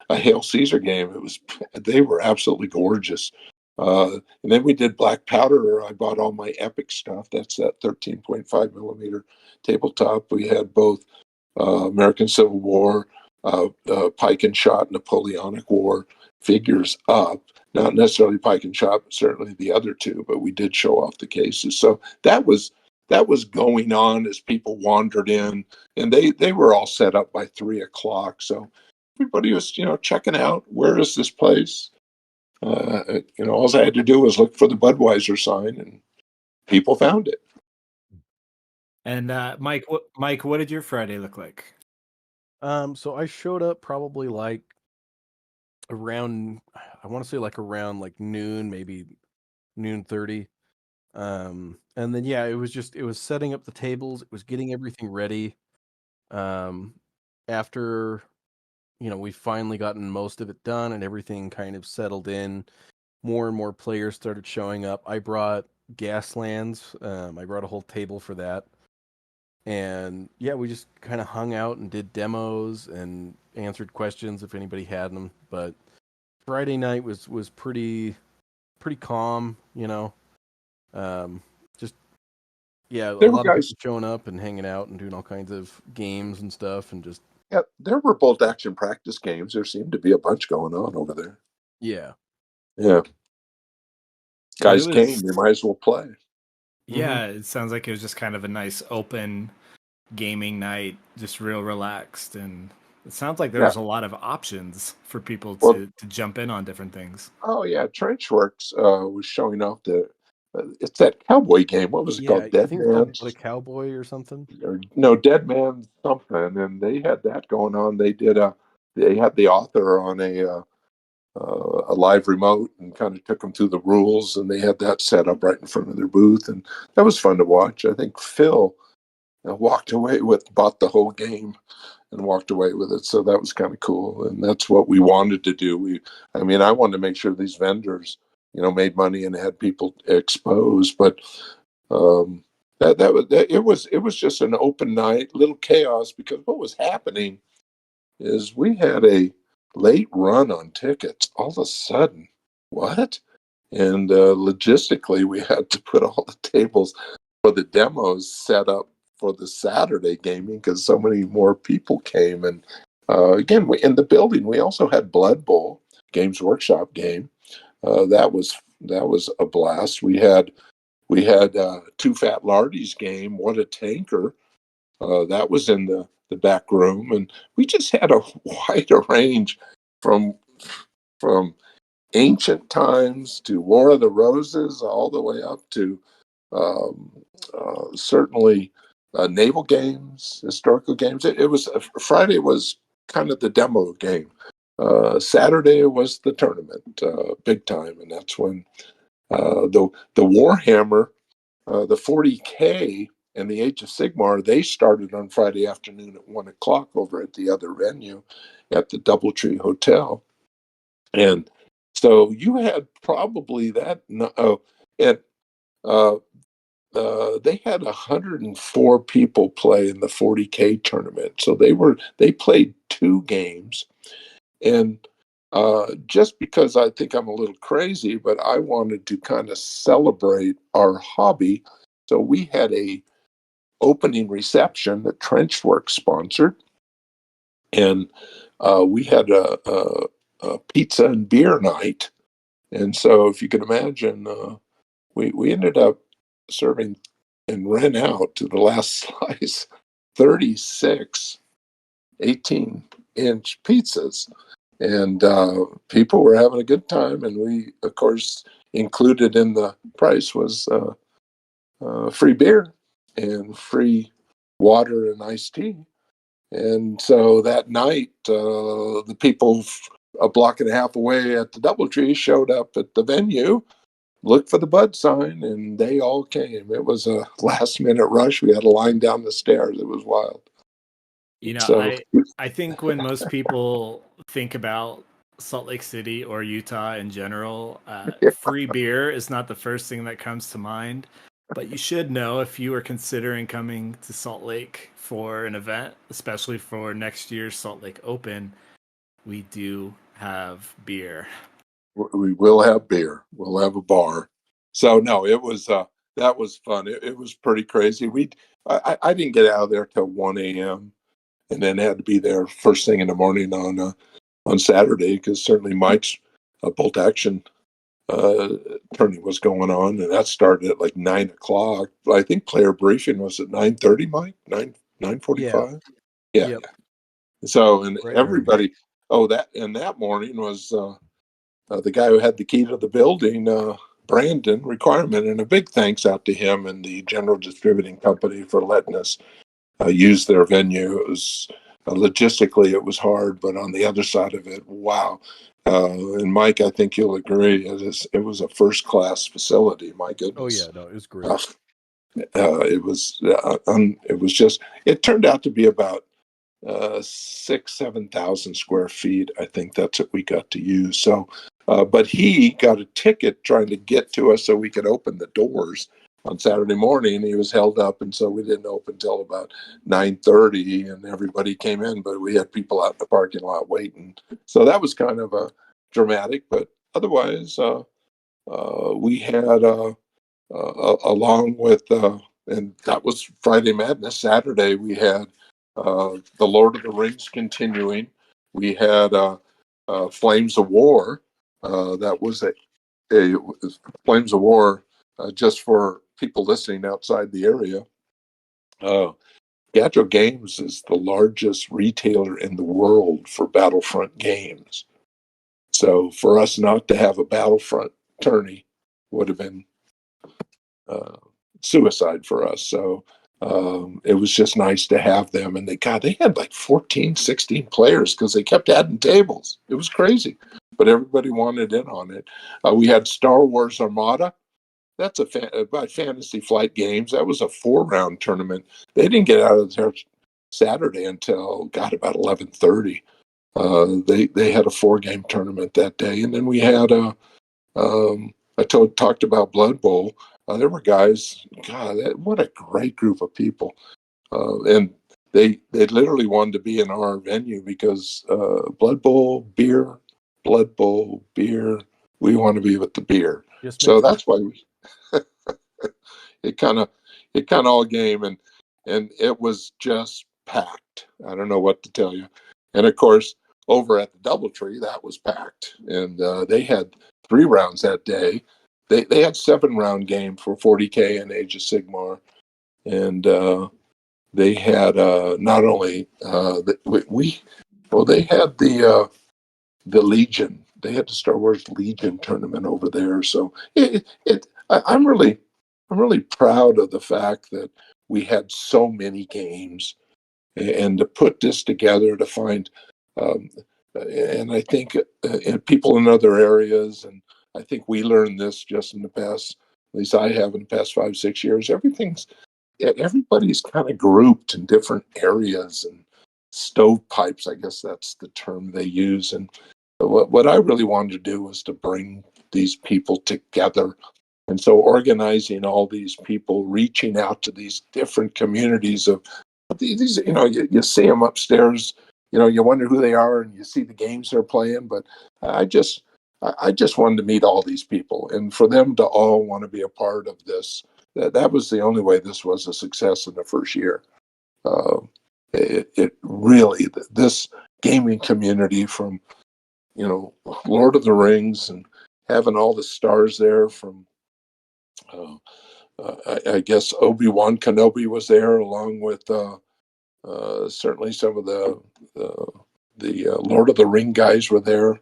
[SPEAKER 2] a Hail Caesar game. They were absolutely gorgeous. And then we did Black Powder. I bought all my Epic stuff. That's that 13.5 millimeter tabletop. We had both American Civil War, Pike and Shot, Napoleonic War, figures up. Not necessarily Pike and Shot, but certainly the other two. But we did show off the cases. So that was going on as people wandered in, and they were all set up by 3:00. So everybody was checking out, where is this place? All I had to do was look for the Budweiser sign, and people found it.
[SPEAKER 1] And Mike, what did your Friday look like?
[SPEAKER 3] So I showed up probably like around, I want to say like around like noon, maybe noon 30. And then yeah, it was setting up the tables, it was getting everything ready. After we've finally gotten most of it done and everything kind of settled in, more and more players started showing up. I brought Gaslands. I brought a whole table for that. And yeah, we just kind of hung out and did demos and answered questions if anybody had them. But Friday night was pretty calm, just yeah, a
[SPEAKER 2] There were
[SPEAKER 3] lot of
[SPEAKER 2] guys.
[SPEAKER 3] people showing up and hanging out and doing all kinds of games and stuff, and just
[SPEAKER 2] Yeah, there were bolt action practice games. There seemed to be a bunch going on over there.
[SPEAKER 3] yeah.
[SPEAKER 2] Yeah,
[SPEAKER 1] So it
[SPEAKER 2] guys
[SPEAKER 1] was,
[SPEAKER 2] came. They might as well play.
[SPEAKER 1] yeah, it sounds like it was just kind of a nice open gaming night, just real relaxed, and it sounds like there
[SPEAKER 2] Yeah.
[SPEAKER 1] was a lot of options for people
[SPEAKER 2] Well,
[SPEAKER 1] to jump in on different things.
[SPEAKER 2] oh yeah, Trenchworks was showing off the. It's that cowboy game. What was it
[SPEAKER 3] Yeah,
[SPEAKER 2] called?
[SPEAKER 3] I
[SPEAKER 2] Dead
[SPEAKER 3] think it's called What a
[SPEAKER 2] Man's,
[SPEAKER 3] Cowboy or something.
[SPEAKER 2] or no, Dead Man's something. And they had that going on. They had the author on a live remote and kind of took them through the rules, and they had that set up right in front of their booth, and that was fun to watch. I think Phil bought the whole game and walked away with it. So that was kind of cool, and that's what we wanted to do. I wanted to make sure these vendors, made money and had people exposed. But it was just an open night, little chaos, because what was happening is we had a late run on tickets. All of a sudden, what? And logistically, we had to put all the tables for the demos set up for the Saturday gaming because so many more people came. And again, in the building, we also had Blood Bowl Games Workshop game. That was a blast. We had Two Fat Lardies game. What a Tanker! That was in the back room, and we just had a wide range from from ancient times to War of the Roses, all the way up to um, certainly naval games, historical games. It was Friday was kind of the demo game. Saturday was the tournament, big time, and that's when the Warhammer, the 40K, and the Age of Sigmar, they started on Friday afternoon at 1:00 over at the other venue at the DoubleTree Hotel. And so you had probably that. Oh, and uh, they had 104 people play in the 40K tournament. So they played two games, and just because I think I'm a little crazy, but I wanted to kind of celebrate our hobby, so we had a opening reception that Trenchworks sponsored, and we had a pizza and beer night. And so, if you can imagine, we ended up serving and ran out to the last slice 36 18-inch pizzas. And people were having a good time. And we, of course, included in the price was free beer and free water and iced tea. And so that night, the people a block and a half away at the DoubleTree showed up at the venue, looked for the Bud sign, and they all came. It was a last minute rush. We had a line down the stairs. It was wild. So,
[SPEAKER 1] I think when most people think about Salt Lake City or Utah in general,
[SPEAKER 2] yeah,
[SPEAKER 1] free beer is not the first thing that comes to mind. But you should know, if you are considering coming to Salt Lake for an event, especially for next year's Salt Lake Open, we do have beer.
[SPEAKER 2] we will have beer. We'll have a bar. So no, it was that was fun. It was pretty crazy. I didn't get out of there till 1 a.m. and then had to be there first thing in the morning on Saturday, because certainly Mike's bolt action tourney was going on, and that started at like 9 o'clock. I think player briefing was at 9:30, Mike. 9:45. Yeah,
[SPEAKER 3] Yep.
[SPEAKER 2] yeah. So and
[SPEAKER 3] Right around there.
[SPEAKER 2] everybody. Oh, that morning was the guy who had the key to the building, Brandon Requirement, and a big thanks out to him and the General Distributing Company for letting us use their venue. It was logistically it was hard, but on the other side of it, wow. And Mike, I think you'll agree, it was a first class facility. My
[SPEAKER 3] Oh
[SPEAKER 2] goodness,
[SPEAKER 3] yeah, no, it was great.
[SPEAKER 2] it was just. It turned out to be about 7,000 square feet. I think that's what we got to use. So, but he got a ticket trying to get to us so we could open the doors on Saturday morning. He was held up, and so we didn't open till about 9:30, and everybody came in, but we had people out in the parking lot waiting. So that was kind of a dramatic, but otherwise, we had along with and that was Friday Madness. Saturday we had the Lord of the Rings continuing. We had Flames of War. That was a Flames of War. Just for people listening outside the area, Gadget Games is the largest retailer in the world for Battlefront games. So for us not to have a Battlefront tourney would have been uh, suicide for us. So it was just nice to have them. And they had like 14, 16 players because they kept adding tables. It was crazy, but everybody wanted in on it. We had Star Wars Armada. That's by Fantasy Flight Games. That was a 4-round tournament. They didn't get out of there Saturday until about 11:30. They had a 4-game tournament that day, and then we had talked about Blood Bowl. There were guys. God, what a great group of people, and they literally wanted to be in our venue because Blood Bowl beer, Blood Bowl beer. We want to be with the beer,
[SPEAKER 3] Just
[SPEAKER 2] so
[SPEAKER 3] makes sense.
[SPEAKER 2] that's why it kind of all game, and it was just packed. I don't know what to tell you. And of course, over at the DoubleTree, that was packed, and they had 3 rounds that day. They had 7-round game for 40K and Age of Sigmar, and they had not only they had the Legion. They had the Star Wars Legion tournament over there. So I'm really proud of the fact that we had so many games and to put this together to find, um, and I think and people in other areas, and I think we learned this just in the past, at least I have in the past 5, 6 years, everybody's kind of grouped in different areas and stovepipes, I guess that's the term they use. And what I really wanted to do was to bring these people together. And so organizing all these people, reaching out to these different communities of these, you see them upstairs, you wonder who they are and you see the games they're playing. But I just, I just wanted to meet all these people and for them to all want to be a part of this. That was the only way this was a success in the first year. Uh, it really, this gaming community from, Lord of the Rings and having all the stars there from, I guess Obi-Wan Kenobi was there along with certainly some of the Lord of the Ring guys were there.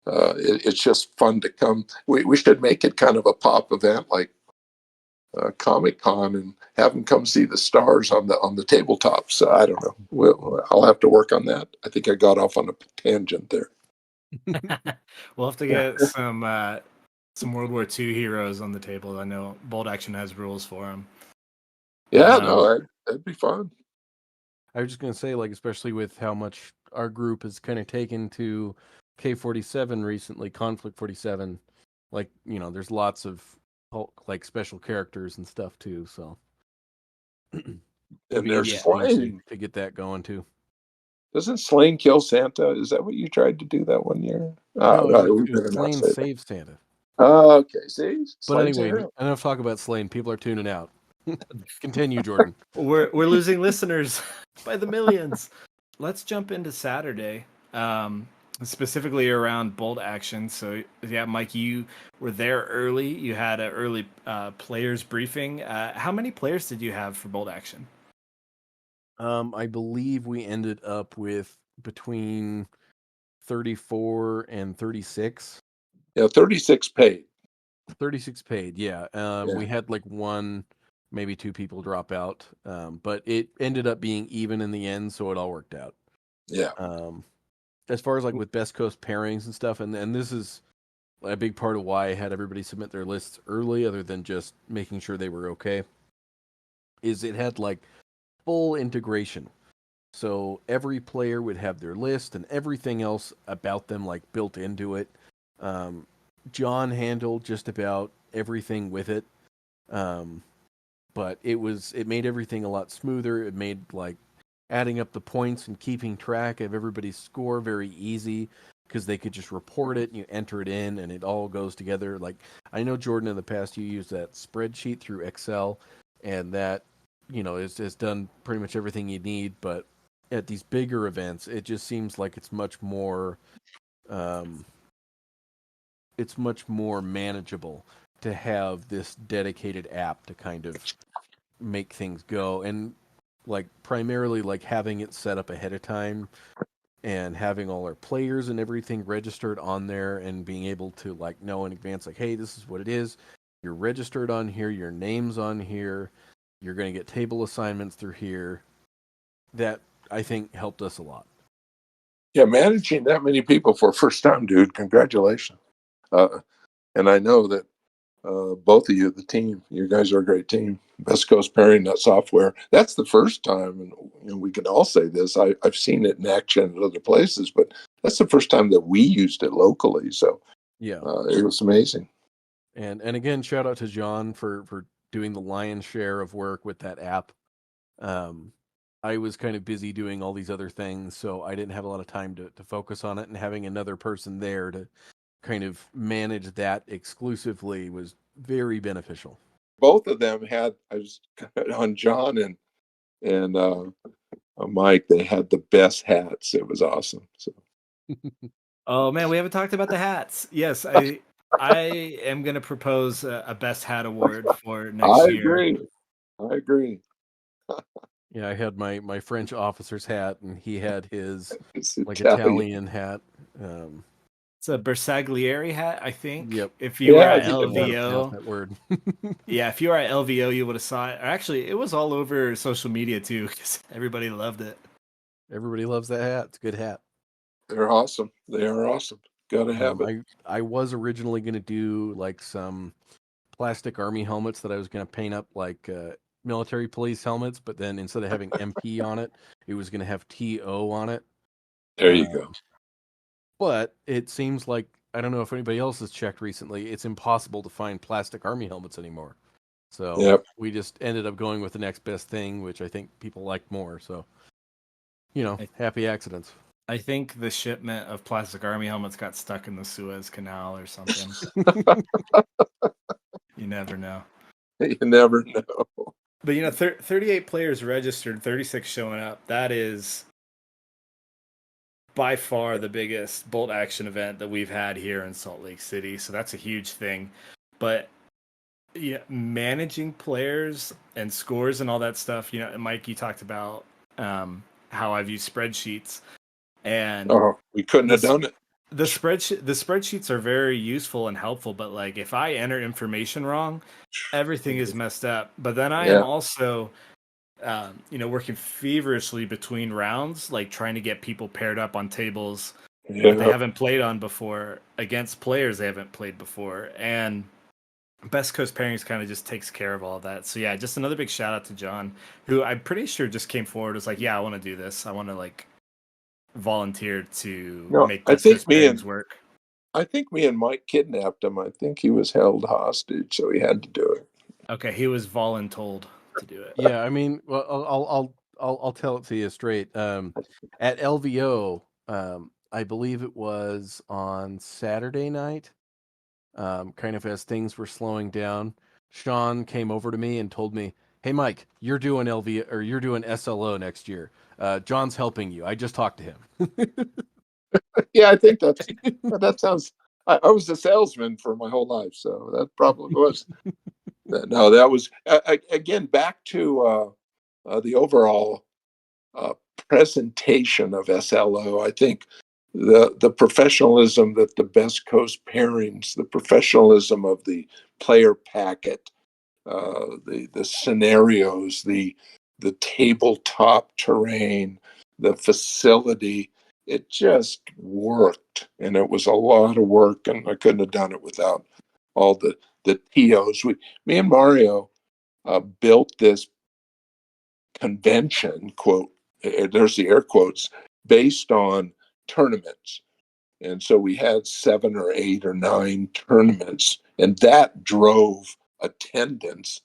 [SPEAKER 2] It's just fun to come. We should make it kind of a pop event like Comic Con and have them come see the stars on the tabletops. I don't know. I'll have to work on that. I think I got off on a tangent there.
[SPEAKER 1] We'll have to get some World War II heroes on the table. I know Bolt Action has rules for them.
[SPEAKER 2] Yeah, no, that'd be fun.
[SPEAKER 3] I was just gonna say, like, especially with how much our group has kind of taken to K-47 recently, Conflict 47. Like, there's lots of like special characters and stuff too. So it'd
[SPEAKER 2] And
[SPEAKER 3] be
[SPEAKER 2] there's
[SPEAKER 3] interesting
[SPEAKER 2] Slain.
[SPEAKER 3] to get that going too.
[SPEAKER 2] Doesn't Slain kill Santa? Is that what you tried to do that one year?
[SPEAKER 3] No,
[SPEAKER 2] We
[SPEAKER 3] it was
[SPEAKER 2] better not
[SPEAKER 3] Slain
[SPEAKER 2] say that.
[SPEAKER 3] Save Santa.
[SPEAKER 2] Okay, see,
[SPEAKER 3] But
[SPEAKER 2] Slane's a
[SPEAKER 3] anyway,
[SPEAKER 2] hero.
[SPEAKER 3] enough talk about Slain. People are tuning out. Continue, Jordan.
[SPEAKER 1] We're losing listeners by the millions. Let's jump into Saturday. specifically around bolt action. So yeah, Mike, you were there early. You had an early players briefing. How many players did you have for bolt action?
[SPEAKER 3] I believe we ended up with between 34 and 36.
[SPEAKER 2] Yeah, 36 paid.
[SPEAKER 3] 36 paid, yeah.
[SPEAKER 2] Yeah.
[SPEAKER 3] We had like one, maybe two people drop out, but it ended up being even in the end, so it all worked out.
[SPEAKER 2] Yeah.
[SPEAKER 3] As far as like with Best Coast pairings and stuff, and this is a big part of why I had everybody submit their lists early, other than just making sure they were okay, is it had like full integration. So every player would have their list and everything else about them like built into it. Um, John handled just about everything with it. But it made everything a lot smoother. It made like adding up the points and keeping track of everybody's score very easy because they could just report it and you enter it in and it all goes together. Like I know Jordan in the past you used that spreadsheet through Excel and that is done pretty much everything you need, but at these bigger events it just seems like um, it's much more manageable to have this dedicated app to kind of make things go, and like primarily like having it set up ahead of time and having all our players and everything registered on there and being able to like know in advance like, hey, this is what it is, you're registered on here, your name's on here, you're going to get table assignments through here. That I think helped us a lot.
[SPEAKER 2] Yeah, managing that many people for first time, dude, congratulations. And I know that both of you, the team, you guys are a great team. Best Coast Pairing, that software, that's the first time, and we can all say this, I've seen it in action at other places, but that's the first time that we used it locally. So
[SPEAKER 3] Yeah.
[SPEAKER 2] it was amazing.
[SPEAKER 3] And again, shout out to John for doing the lion's share of work with that app. Um, I was kind of busy doing all these other things, so I didn't have a lot of time to focus on it. And having another person there to kind of manage that exclusively was very beneficial.
[SPEAKER 2] Both of them had, I was on John and Mike, they had the best hats. It was awesome. So
[SPEAKER 1] Oh man, we haven't talked about the hats. Yes, I am going to propose a best hat award for
[SPEAKER 2] I
[SPEAKER 1] next year.
[SPEAKER 2] agree. I agree.
[SPEAKER 3] Yeah, I had my French officer's hat, and he had his
[SPEAKER 2] It's
[SPEAKER 3] like
[SPEAKER 2] Italian.
[SPEAKER 3] Italian hat. Um,
[SPEAKER 1] It's a Bersaglieri hat, I think.
[SPEAKER 3] yep,
[SPEAKER 1] If you were
[SPEAKER 2] Yeah, I
[SPEAKER 1] at
[SPEAKER 2] think
[SPEAKER 3] I don't
[SPEAKER 2] it
[SPEAKER 3] know how to
[SPEAKER 2] was.
[SPEAKER 3] pronounce
[SPEAKER 1] LVO,
[SPEAKER 3] that word.
[SPEAKER 1] yeah, if you were at LVO, you would have saw it. Actually, it was all over social media too because everybody loved it.
[SPEAKER 3] Everybody loves that hat. It's a good hat.
[SPEAKER 2] They're awesome. They are awesome. Gotta have it.
[SPEAKER 3] I was originally going to do like some plastic army helmets that I was going to paint up like military police helmets, but then instead of having MP on it, it was going to have TO on it.
[SPEAKER 2] There you go.
[SPEAKER 3] But it seems like, I don't know if anybody else has checked recently, it's impossible to find plastic army helmets anymore. So
[SPEAKER 2] Yep.
[SPEAKER 3] we just ended up going with the next best thing, which I think people like more. So,
[SPEAKER 1] I,
[SPEAKER 3] happy accidents.
[SPEAKER 1] I think the shipment of plastic army helmets got stuck in the Suez Canal or something. You never know.
[SPEAKER 2] You never know.
[SPEAKER 1] But 38 players registered, 36 showing up. That is by far the biggest bolt action event that we've had here in Salt Lake City. So that's a huge thing. But yeah, managing players and scores and all that stuff. Mike, you talked about how I've used spreadsheets, and
[SPEAKER 2] Oh, we couldn't have
[SPEAKER 1] this
[SPEAKER 2] done it.
[SPEAKER 1] the spreadsheets are very useful and helpful. But like if I enter information wrong, everything is messed up. But then I am
[SPEAKER 2] Yeah.
[SPEAKER 1] also working feverishly between rounds, like trying to get people paired up on tables that they
[SPEAKER 2] Yeah.
[SPEAKER 1] haven't played on before against players they haven't played before. And Best Coast Pairings kind of just takes care of all of that. So yeah, just another big shout out to John, who I'm pretty sure just came forward, was like, yeah, I want to do this. I want to like volunteer to
[SPEAKER 2] No,
[SPEAKER 1] make Best Coast Pairings work.
[SPEAKER 2] I think me and Mike kidnapped him. I think he was held hostage, so he had to do it.
[SPEAKER 1] Okay, he was voluntold to do it.
[SPEAKER 3] Yeah, I mean, well, I'll tell it to you straight. At LVO, I believe it was on Saturday night, kind of as things were slowing down, Shawn came over to me and told me, "Hey, Mike, you're doing LV or you're doing SLO next year. John's helping you. I just talked to him."
[SPEAKER 2] Yeah, I think that sounds. I was a salesman for my whole life, so that probably was. No, that was again back to the overall uh, presentation of SLO. I think the professionalism that the Best Coast pairings, the professionalism of the player packet, the scenarios, the tabletop terrain, the facility. It just worked, and it was a lot of work, and I couldn't have done it without all the TOs. Me and Mario built this convention, quote, there's the air quotes, based on tournaments. And so we had 7 or 8 or 9 tournaments, and that drove attendance.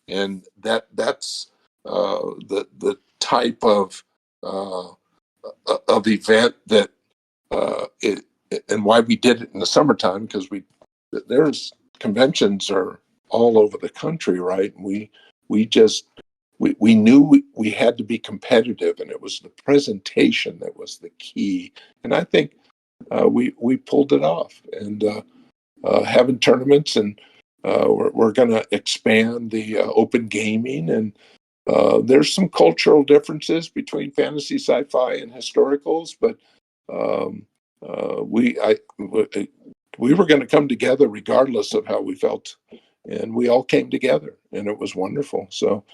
[SPEAKER 2] And that's the type of event that it, and why we did it in the summertime, because there's conventions are all over the country, right? And we just we knew we had to be competitive, and it was the presentation that was the key. And I think we pulled it off, and having tournaments, and we're going to expand the open gaming, and there's some cultural differences between fantasy, sci-fi, and historicals, but um, we were going to come together regardless of how we felt, and we all came together, and it was wonderful. So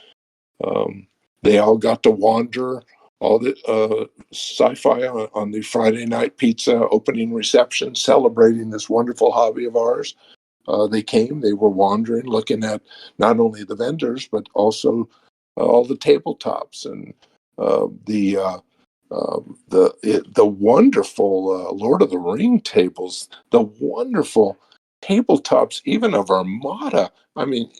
[SPEAKER 2] um, they all got to wander all the sci-fi on the Friday night pizza opening reception, celebrating this wonderful hobby of ours. They were wandering, looking at not only the vendors, but also all the tabletops, and the wonderful Lord of the Ring tables, the wonderful tabletops, even of Armada. I mean,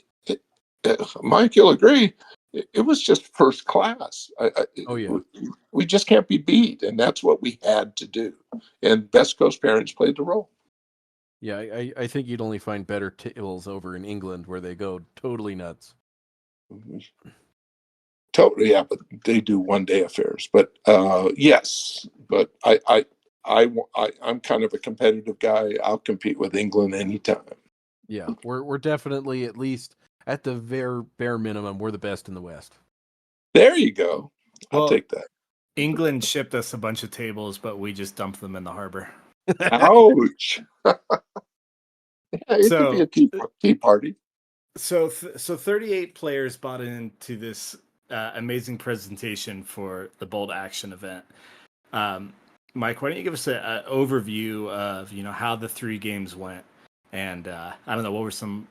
[SPEAKER 2] Mike, you'll agree, it was just first class.
[SPEAKER 3] Oh yeah.
[SPEAKER 2] We just can't be beat, and that's what we had to do. And Best Coast parents played the role.
[SPEAKER 3] Yeah, I think you'd only find better tables over in England where they go totally nuts.
[SPEAKER 2] Totally, yeah, but they do 1 day affairs. But yes, but I'm kind of a competitive guy. I'll compete with England anytime.
[SPEAKER 3] Yeah, we're definitely, at least at the bare minimum, we're the best in the West.
[SPEAKER 2] There you go. I'll
[SPEAKER 1] Well,
[SPEAKER 2] take that.
[SPEAKER 1] England shipped us a bunch of tables, but we just dumped them in the harbor.
[SPEAKER 2] Ouch. Yeah, it could be a
[SPEAKER 1] So
[SPEAKER 2] tea party.
[SPEAKER 1] So 38 players bought into this amazing presentation for the Bold Action event. Mike, why don't you give us an overview of how the 3 games went, and I don't know, what were some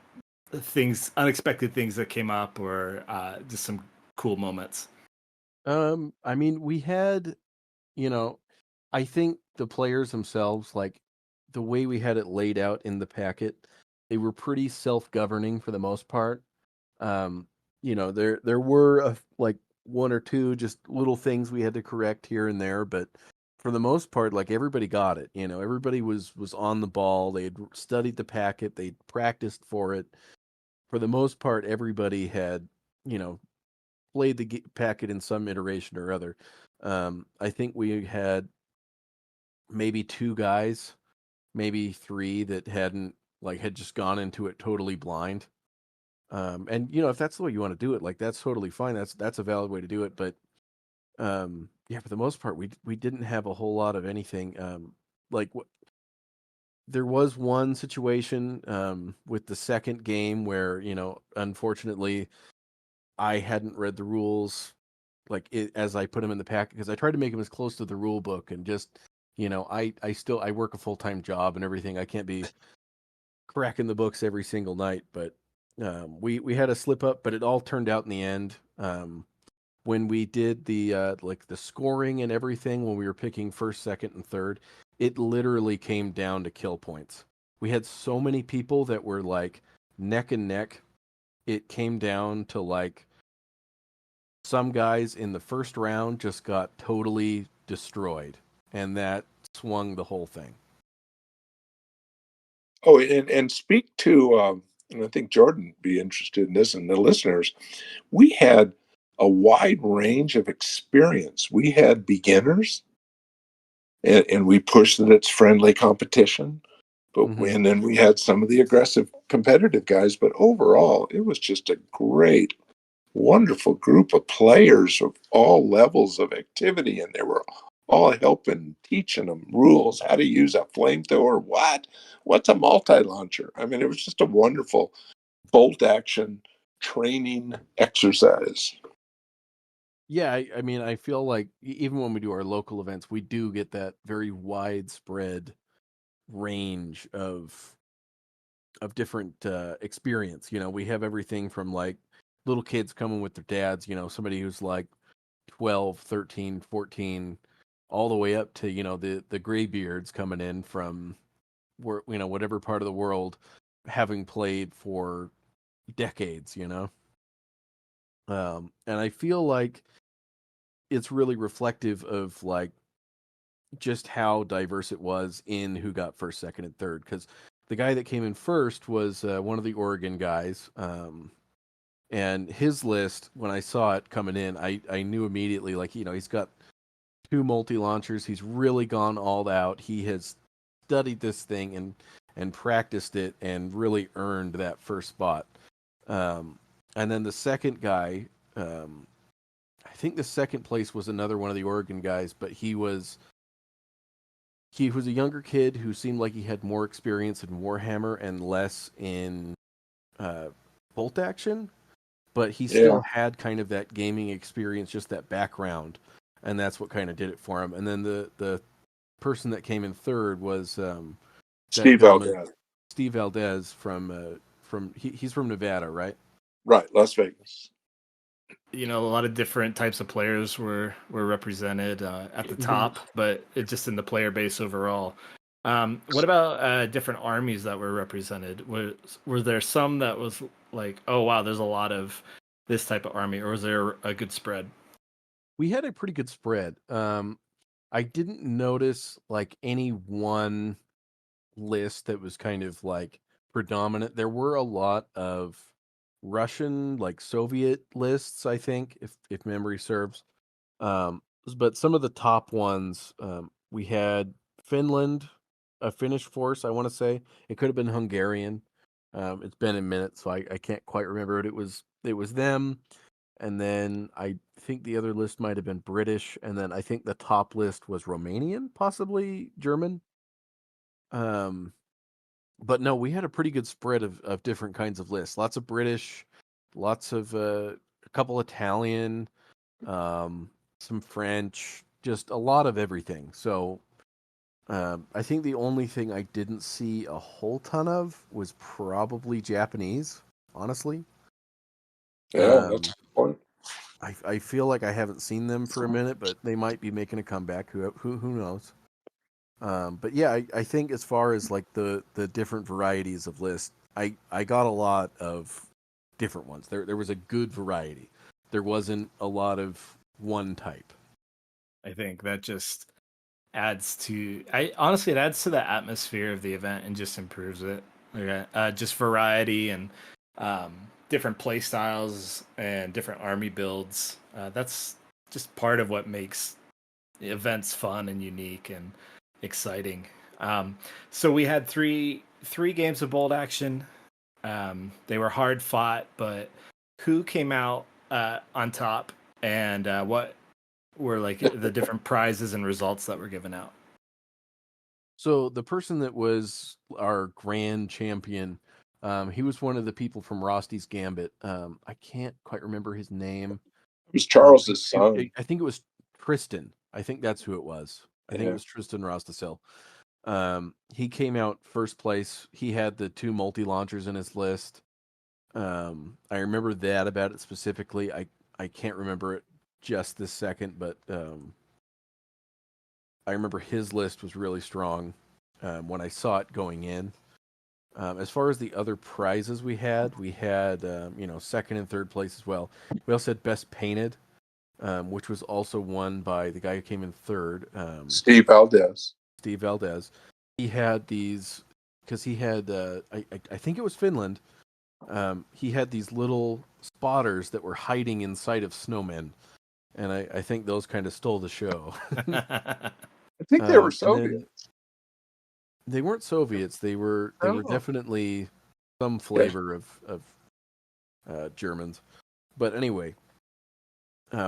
[SPEAKER 1] unexpected things that came up, or just some cool moments.
[SPEAKER 3] I mean, we had, I think the players themselves, like the way we had it laid out in the packet, they were pretty self-governing for the most part. Um, there were like 1 or 2 just little things we had to correct here and there, but for the most part, like everybody got it. Everybody was on the ball. They had studied the packet. They practiced for it. For the most part, everybody had, played the packet in some iteration or other. I think we had maybe 2 guys, maybe 3 that had just gone into it totally blind. And if that's the way you want to do it, like that's totally fine. That's a valid way to do it. But yeah, for the most part, we didn't have a whole lot of anything. Like there was one situation with the second game where unfortunately, I hadn't read the rules as I put them in the packet, because I tried to make them as close to the rule book, and just I work a full-time job and everything. I can't be cracking the books every single night, but we had a slip up, but it all turned out in the end. When we did the the scoring and everything, when we were picking first, second, and third, it literally came down to kill points. We had so many people that were like neck and neck. It came down to like some guys in the first round just got totally destroyed, and that swung the whole thing.
[SPEAKER 2] Oh, and speak to, and I think Jordan would be interested in this, and the listeners. We had a wide range of experience. We had beginners, and we pushed that it's friendly competition. But
[SPEAKER 3] Mhm.
[SPEAKER 2] and then we had some of the aggressive competitive guys. But overall, it was just a great, wonderful group of players of all levels of activity, and they were all helping, teaching them rules, how to use a flamethrower, what's a multi-launcher. I mean, it was just a wonderful bolt action training exercise.
[SPEAKER 3] Yeah, I mean, I feel like even when we do our local events, we do get that very widespread range of different experience. You know, we have everything from like little kids coming with their dads, you know, somebody who's like 12, 13, 14, all the way up to, you know, the graybeards coming in from where, you know, whatever part of the world, having played for decades, you know. And I feel like it's really reflective of like just how diverse it was in who got first, second, and third. Because the guy that came in first was one of the Oregon guys. And his list, when I saw it coming in, I knew immediately, like, you know, he's got two multi launchers. He's really gone all out. He has studied this thing and practiced it and really earned that first spot. Um, and then the second guy, I think the second place was another one of the Oregon guys, but he was a younger kid who seemed like he had more experience in Warhammer and less in uh, bolt action, but he
[SPEAKER 2] Yeah.
[SPEAKER 3] still had kind of that gaming experience, just that background, and that's what kind of did it for him. And then the person that came in third was that
[SPEAKER 2] Steve
[SPEAKER 3] gentleman,
[SPEAKER 2] Valdez.
[SPEAKER 3] Steve Valdez from he's from Nevada, right?
[SPEAKER 2] Right, Las Vegas.
[SPEAKER 1] You know, a lot of different types of players were represented at the
[SPEAKER 3] Mhm.
[SPEAKER 1] top, but it just in the player base overall. What about different armies that were represented? Were there some that was like, oh wow, there's a lot of this type of army, or was there a good spread?
[SPEAKER 3] We had a pretty good spread. I didn't notice like any one list that was kind of like predominant. There were a lot of Russian, like Soviet lists, I think, if memory serves. Um, but some of the top ones, we had Finland, a Finnish force, I want to say. It could have been Hungarian. It's been a minute, so I can't quite remember it. It was them, and then I think the other list might have been British, and then I think the top list was Romanian, possibly German. Um, but no, we had a pretty good spread of different kinds of lists. Lots of British, lots of a couple Italian, um, some French, just a lot of everything. So I think the only thing I didn't see a whole ton of was probably Japanese, honestly.
[SPEAKER 2] Yeah, that's
[SPEAKER 3] Um,
[SPEAKER 2] a good point.
[SPEAKER 3] I feel like I haven't seen them for a minute, but they might be making a comeback. Who knows? But yeah, I think as far as like the different varieties of lists, I got a lot of different ones. There was a good variety. There wasn't a lot of one type.
[SPEAKER 1] I think that just adds to I honestly it adds to the atmosphere of the event and just improves it. Okay. Just variety and um, different play styles and different army builds. That's just part of what makes events fun and unique and exciting. Um, so we had three games of bold action. They were hard fought, but who came out on top, and what were like the different prizes and results that were given out?
[SPEAKER 3] So the person that was our grand champion, he was one of the people from Rosty's Gambit. I can't quite remember his name.
[SPEAKER 2] It was Charles's
[SPEAKER 3] I
[SPEAKER 2] son.
[SPEAKER 3] I think it was Tristan. I think that's who it was. I think it
[SPEAKER 2] Yeah.
[SPEAKER 3] was Tristan Rostasil. He came out first place. He had the two multi launchers in his list. I remember that about it specifically. I can't remember it just this second, but I remember his list was really strong when I saw it going in. As far as the other prizes we had second and third place as well. We also had best painted, which was also won by the guy who came in third,
[SPEAKER 2] Steve Valdez.
[SPEAKER 3] Steve Valdez. He had these because he had I think it was Finland. He had these little spotters that were hiding inside of snowmen, and I think those kind of stole the show.
[SPEAKER 2] think they were
[SPEAKER 3] And then
[SPEAKER 2] Soviets.
[SPEAKER 3] they weren't Soviets. They were
[SPEAKER 2] Oh.
[SPEAKER 3] definitely some flavor of Germans. But anyway,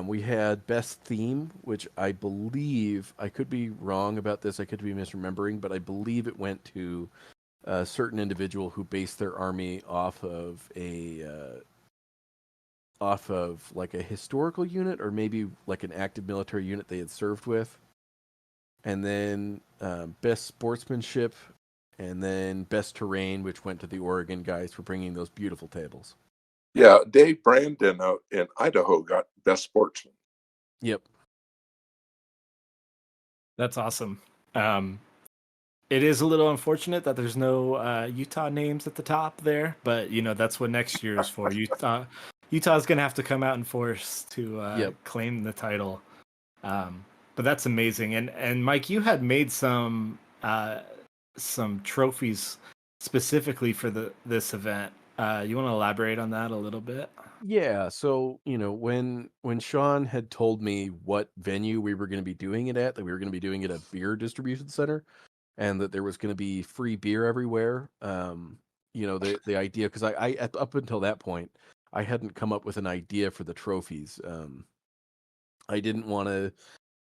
[SPEAKER 3] we had best theme, which I believe, I could be wrong about this, I could be misremembering, but I believe it went to a certain individual who based their army off of like a historical unit, or maybe like an active military unit they had served with. And then best sportsmanship, and then best terrain, which went to the Oregon guys for bringing those beautiful tables.
[SPEAKER 2] Yeah, Dave Brandon out in Idaho got best sportsman.
[SPEAKER 3] Yep.
[SPEAKER 1] That's awesome. It is a little unfortunate that there's no Utah names at the top there, but that's what next year is for. Utah's gonna have to come out in force to claim the title. But that's amazing. And Mike, you had made some trophies specifically for this event. You want to elaborate on that a little bit?
[SPEAKER 3] Yeah, so when Shawn had told me what venue we were going to be doing it at, that we were going to be doing it at beer distribution center, and that there was going to be free beer everywhere. The idea, because up until that point, I hadn't come up with an idea for the trophies. I didn't want to.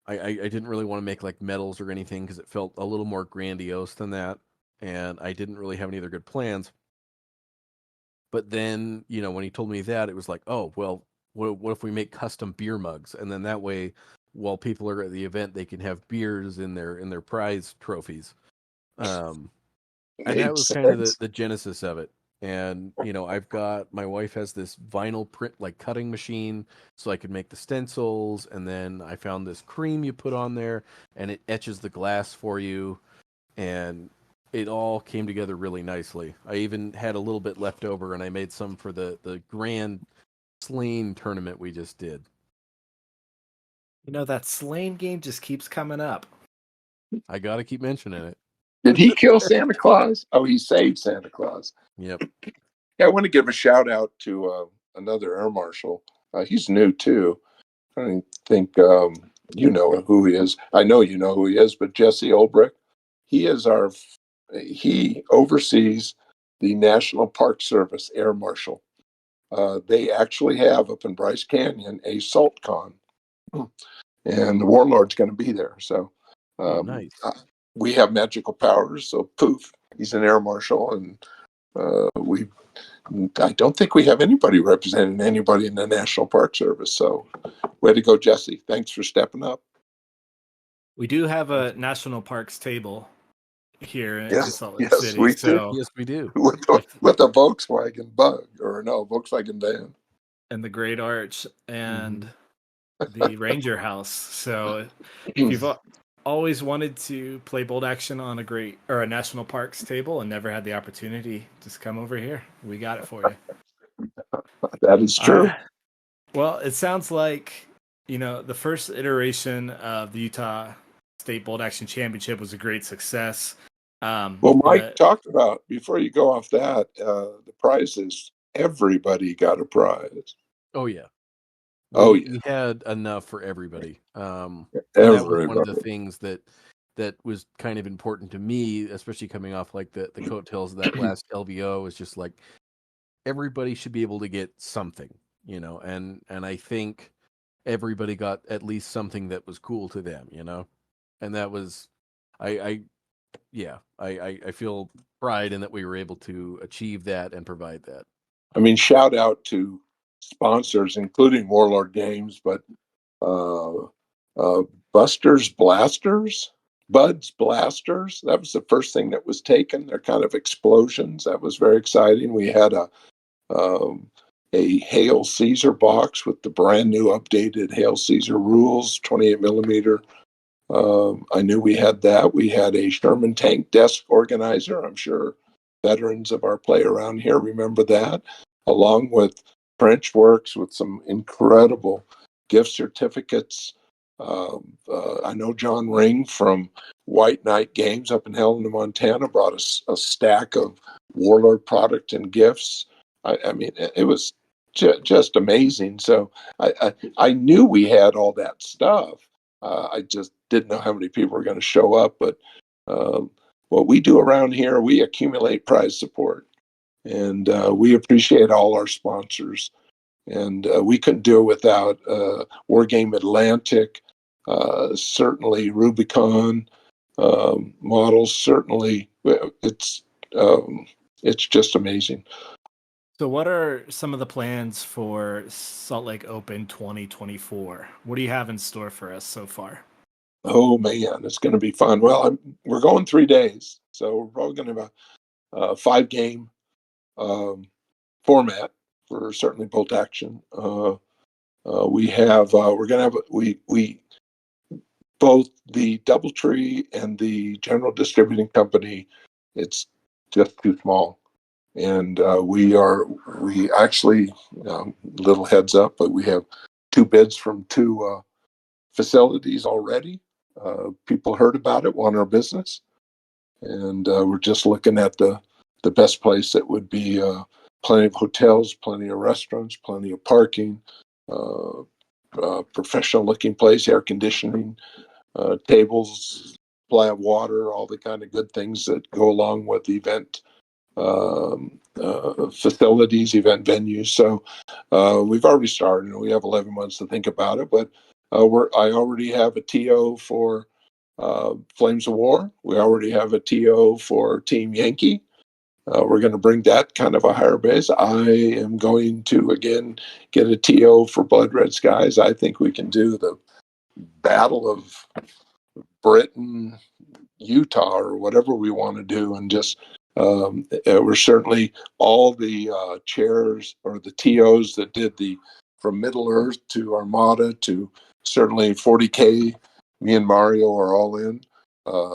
[SPEAKER 3] I didn't really want to make like medals or anything because it felt a little more grandiose than that, and I didn't really have any other good plans. But then, when he told me that, it was like, oh, well, what if we make custom beer mugs? And then that way, while people are at the event, they can have beers in their prize trophies. And that was kind of the genesis of it. And, my wife has this vinyl print, like cutting machine, so I could make the stencils. And then I found this cream you put on there, and it etches the glass for you. And it all came together really nicely. I even had a little bit left over, and I made some for the grand Slane tournament we just did.
[SPEAKER 1] That Slane game just keeps coming up.
[SPEAKER 3] I got to keep mentioning it.
[SPEAKER 2] Did he kill Santa Claus? Oh, he saved Santa Claus.
[SPEAKER 3] Yep.
[SPEAKER 2] Yeah, I want to give a shout out to another air marshal. He's new too. I don't think you know who he is. I know you know who he is, but Jesse Olbrich. He oversees the National Park Service Air Marshal. They actually have up in Bryce Canyon a Salt Con, and the Warlord's going to be there. So
[SPEAKER 3] Nice.
[SPEAKER 2] We have magical powers. So poof, he's an air marshal, and I don't think we have anybody representing anybody in the National Park Service. So way to go, Jesse. Thanks for stepping up.
[SPEAKER 1] We do have a national parks table here in Salt Lake
[SPEAKER 2] yes,
[SPEAKER 1] City.
[SPEAKER 2] We do.
[SPEAKER 3] Yes, we do.
[SPEAKER 2] With a Volkswagen Bug, or no, Volkswagen van.
[SPEAKER 1] And the Great Arch and the Ranger House. So if you've always wanted to play bolt action on a national parks table and never had the opportunity, just come over here. We got it for you.
[SPEAKER 2] That is true.
[SPEAKER 1] Well, it sounds like the first iteration of the Utah State Bolt Action Championship was a great success.
[SPEAKER 2] Well, Mike talked about, before you go off that, the prizes. Everybody got a prize.
[SPEAKER 3] Oh yeah. We had enough for everybody. That was one of the things that was kind of important to me, especially coming off like the coattails of that last LVO. Is just like everybody should be able to get something, and I think everybody got at least something that was cool to them, and that was, I feel pride in that we were able to achieve that and provide that.
[SPEAKER 2] I mean, shout out to sponsors, including Warlord Games, but Buds Blasters. That was the first thing that was taken. They're kind of explosions. That was very exciting. We had a Hail Caesar box with the brand new updated Hail Caesar rules, 28 millimeter. I knew we had that. We had a Sherman tank desk organizer. I'm sure veterans of our play around here remember that, along with French Works with some incredible gift certificates. I know John Ring from White Knight Games up in Helena, Montana, brought us a stack of Warlord product and gifts. I mean, it was just amazing. So I knew we had all that stuff. I just didn't know how many people were going to show up. But what we do around here, we accumulate prize support, and we appreciate all our sponsors. And we couldn't do it without War Game Atlantic, certainly Rubicon models. Certainly, it's just amazing.
[SPEAKER 1] So, what are some of the plans for Salt Lake Open 2024? What do you have in store for us so far?
[SPEAKER 2] Oh man, it's going to be fun. Well, we're going 3 days, so we're probably going to have a 5 game um, format for certainly bolt action. We're going to have we both the DoubleTree and the General Distributing Company. It's just too small, and we actually little heads up, but we have 2 bids from 2 facilities already. People heard about it, want our business, and we're just looking at the best place that would be plenty of hotels, plenty of restaurants, plenty of parking, professional looking place, air conditioning, tables, supply of water, all the kind of good things that go along with event facilities, event venues. So we've already started, and we have 11 months to think about it. But I already have a TO for Flames of War. We already have a TO for Team Yankee. We're going to bring that kind of a higher base. I am going to again get a TO for Blood Red Skies. I think we can do the Battle of Britain, Utah, or whatever we want to do, and just we're certainly all the chairs or the TOs that did the from Middle Earth to Armada to certainly 40K. Me and Mario are all in.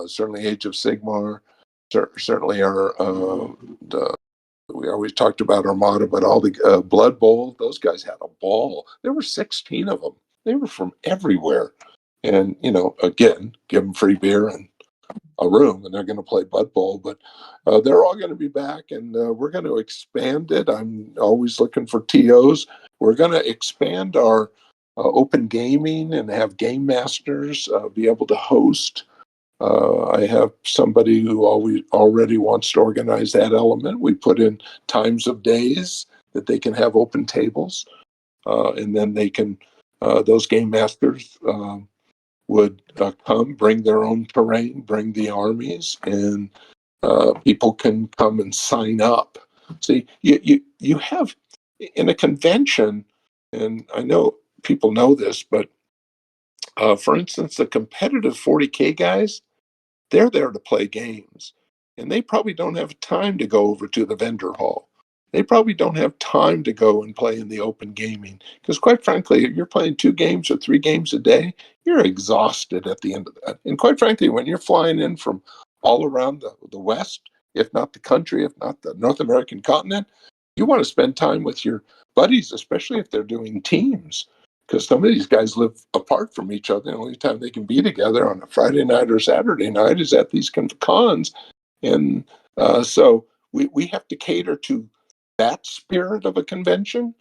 [SPEAKER 2] Certainly Age of Sigmar. Certainly we always talked about Armada, but all the Blood Bowl, those guys had a ball. There were 16 of them. They were from everywhere. And, again, give them free beer and a room, and they're going to play Bud Bowl. But they're all going to be back, and we're going to expand it. I'm always looking for TOs. We're going to expand our open gaming and have game masters be able to host. I have somebody who already wants to organize that element. We put in times of days that they can have open tables, and then they can those game masters would come, bring their own terrain, bring the armies, and people can come and sign up. See, you have in a convention, and I know people know this, but for instance, the competitive 40K guys, they're there to play games, and they probably don't have time to go over to the vendor hall. They probably don't have time to go and play in the open gaming because, quite frankly, if you're playing 2 games or 3 games a day, you're exhausted at the end of that. And quite frankly, when you're flying in from all around the West, if not the country, if not the North American continent, you want to spend time with your buddies, especially if they're doing teams, because some of these guys live apart from each other. The only time they can be together on a Friday night or Saturday night is at these cons. And so we have to cater to that spirit of a convention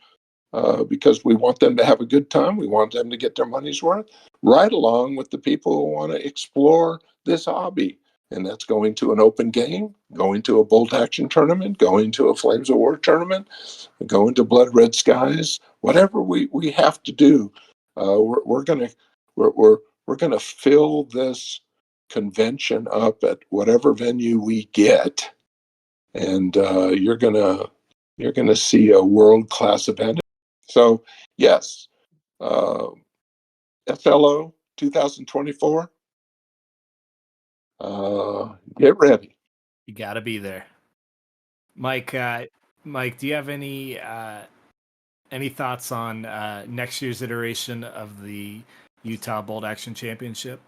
[SPEAKER 2] because we want them to have a good time. We want them to get their money's worth, right along with the people who want to explore this hobby. And that's going to an open game, going to a bolt action tournament, going to a Flames of War tournament, going to Blood Red Skies, whatever we have to do. We're gonna we're gonna fill this convention up at whatever venue we get, and you're gonna see a world class event. So yes, uh, FLO 2024. Get ready.
[SPEAKER 1] You got to be there. Mike, Mike, do you have any thoughts on next year's iteration of the Utah Bolt Action Championship?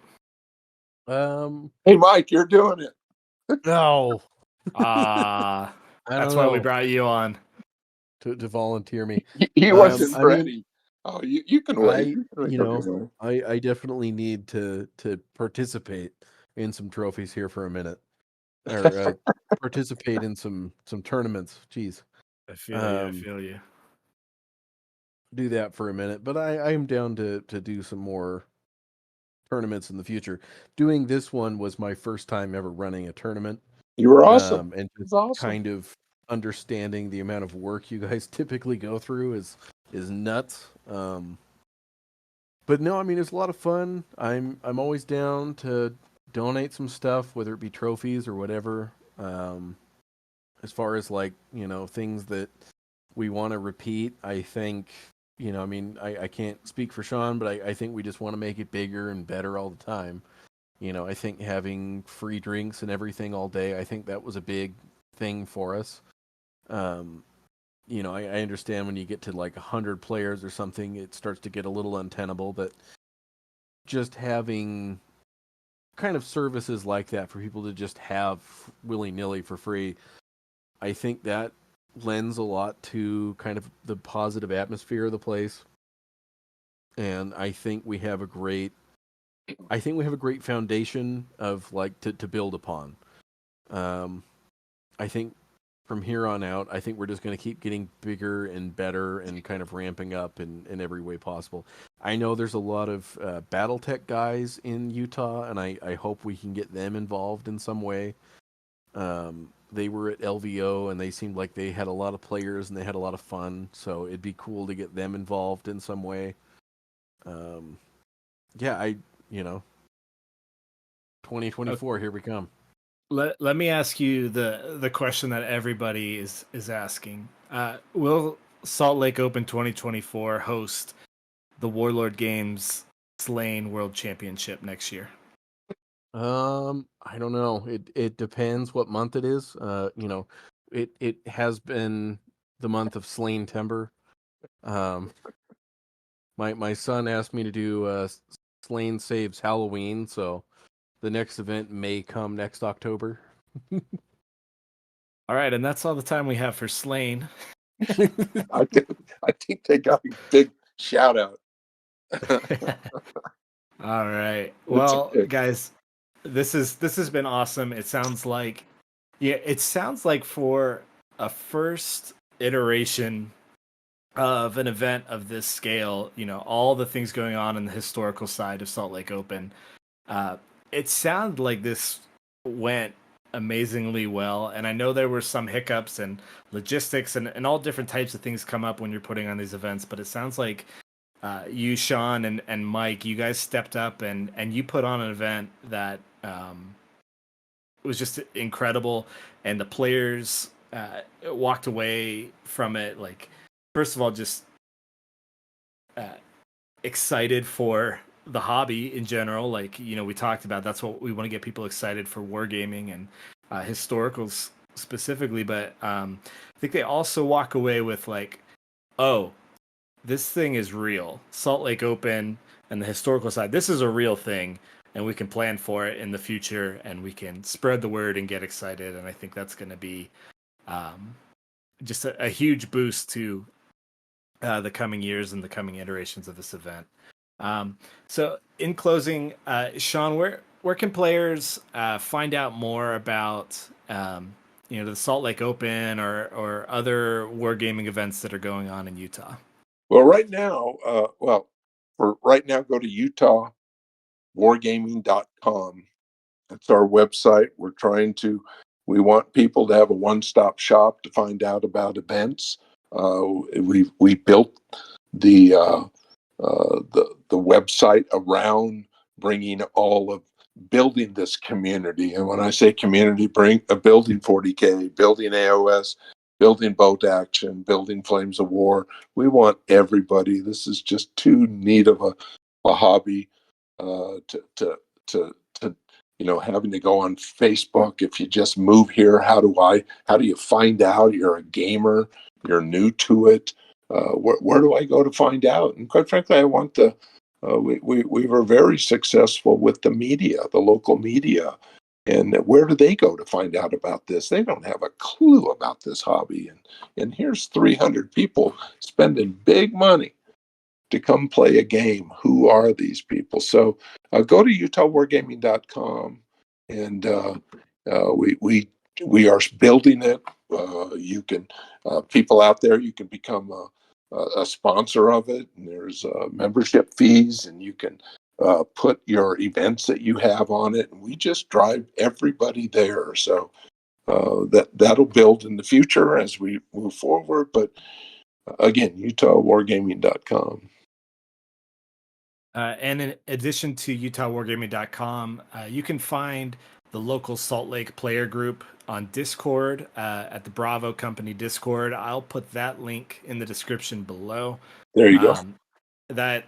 [SPEAKER 2] Hey, Mike, you're doing it.
[SPEAKER 3] No,
[SPEAKER 1] Ah,
[SPEAKER 3] I
[SPEAKER 1] that's
[SPEAKER 3] don't
[SPEAKER 1] why we
[SPEAKER 3] know.
[SPEAKER 1] brought you on.
[SPEAKER 3] To volunteer me.
[SPEAKER 2] He wasn't
[SPEAKER 3] I mean,
[SPEAKER 2] ready. Oh, you can wait. You can wait. Okay.
[SPEAKER 3] I definitely need to participate in some trophies here for a minute, or participate in some tournaments. Jeez,
[SPEAKER 1] I feel you. I feel you.
[SPEAKER 3] do that for a minute. But I am down to do some more tournaments in the future. Doing this one was my first time ever running a tournament,
[SPEAKER 2] You were awesome.
[SPEAKER 3] and
[SPEAKER 2] It's
[SPEAKER 3] just
[SPEAKER 2] awesome.
[SPEAKER 3] kind of understanding the amount of work you guys typically go through is nuts. But no, I mean it's a lot of fun. I'm always down to donate some stuff, whether it be trophies or whatever. As far as like things that we want to repeat, I think I mean I can't speak for Shawn, but I think we just want to make it bigger and better all the time. I think having free drinks and everything all day, I think that was a big thing for us. Um, I understand when you get to like 100 players or something, it starts to get a little untenable, but just having kind of services like that for people to just have willy-nilly for free, I think that lends a lot to kind of the positive atmosphere of the place. And I think we have a great foundation of like to build upon. I think from here on out, I think we're just going to keep getting bigger and better and kind of ramping up in every way possible. I know there's a lot of BattleTech guys in Utah, and I hope we can get them involved in some way. They were at LVO, and they seemed like they had a lot of players and they had a lot of fun, so it'd be cool to get them involved in some way. Yeah, 2024, here we come.
[SPEAKER 1] Let me ask you the question that everybody is asking. Will Salt Lake Open 2024 host the Warlord Games Slane World Championship next year?
[SPEAKER 3] I don't know. It depends what month it is. It has been the month of slain timber. My son asked me to do Slain Saves Halloween, so the next event may come next October.
[SPEAKER 1] All right, and that's all the time we have for Slane.
[SPEAKER 2] I think they got a big shout out.
[SPEAKER 1] All right.
[SPEAKER 2] It's
[SPEAKER 1] Well,
[SPEAKER 2] okay.
[SPEAKER 1] guys, this has been awesome. It sounds like for a first iteration of an event of this scale, all the things going on in the historical side of Salt Lake Open, it sounded like this went amazingly well. And I know there were some hiccups and logistics and all different types of things come up when you're putting on these events, but it sounds like you, Shawn, and Mike, you guys stepped up and you put on an event that was just incredible, and the players walked away from it like, first of all, just excited for the hobby in general. Like, we talked about, that's what we want to get people excited for, wargaming and historicals specifically, but I think they also walk away with like, oh, this thing is real. Salt Lake Open and the historical side, this is a real thing, and we can plan for it in the future, and we can spread the word and get excited. And I think that's going to be just a huge boost to the coming years and the coming iterations of this event. So in closing, Shawn, where can players find out more about the Salt Lake Open or other wargaming events that are going on in Utah?
[SPEAKER 2] Well, right now, for right now, go to utahwargaming.com. That's our website. We want people to have a one-stop shop to find out about events. We built the website around building this community. And when I say community, building 40K, building AOS, building Boat Action, building Flames of War. We want everybody. This is just too neat of a hobby to having to go on Facebook. If you just move here, how do you find out you're a gamer, you're new to it? Where do I go to find out? And quite frankly, we were very successful with the media, the local media. And where do they go to find out about this? They don't have a clue about this hobby. And here's 300 people spending big money to come play a game. Who are these people? So go to utahwargaming.com, and we are building it. You can people out there, you can become a sponsor of it, and there's membership fees, and you can put your events that you have on it, and we just drive everybody there. So that'll build in the future as we move forward. But again, UtahWargaming.com.
[SPEAKER 1] And in addition to UtahWargaming.com, you can find the local Salt Lake player group on Discord at the Bravo Company Discord. I'll put that link in the description below.
[SPEAKER 2] There you go.
[SPEAKER 1] That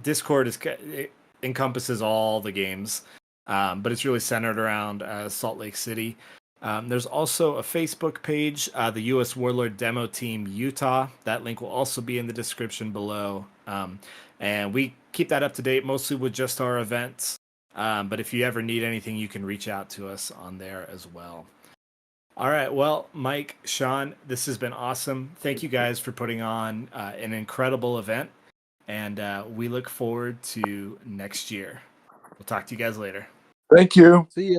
[SPEAKER 1] Discord it encompasses all the games, but it's really centered around Salt Lake City. There's also a Facebook page, the U.S. Warlord Demo Team Utah. That link will also be in the description below. And we keep that up to date mostly with just our events. But if you ever need anything, you can reach out to us on there as well. All right. Well, Mike, Shawn, this has been awesome. Thank you guys for putting on an incredible event. And we look forward to next year. We'll talk to you guys later.
[SPEAKER 2] Thank you.
[SPEAKER 3] See ya.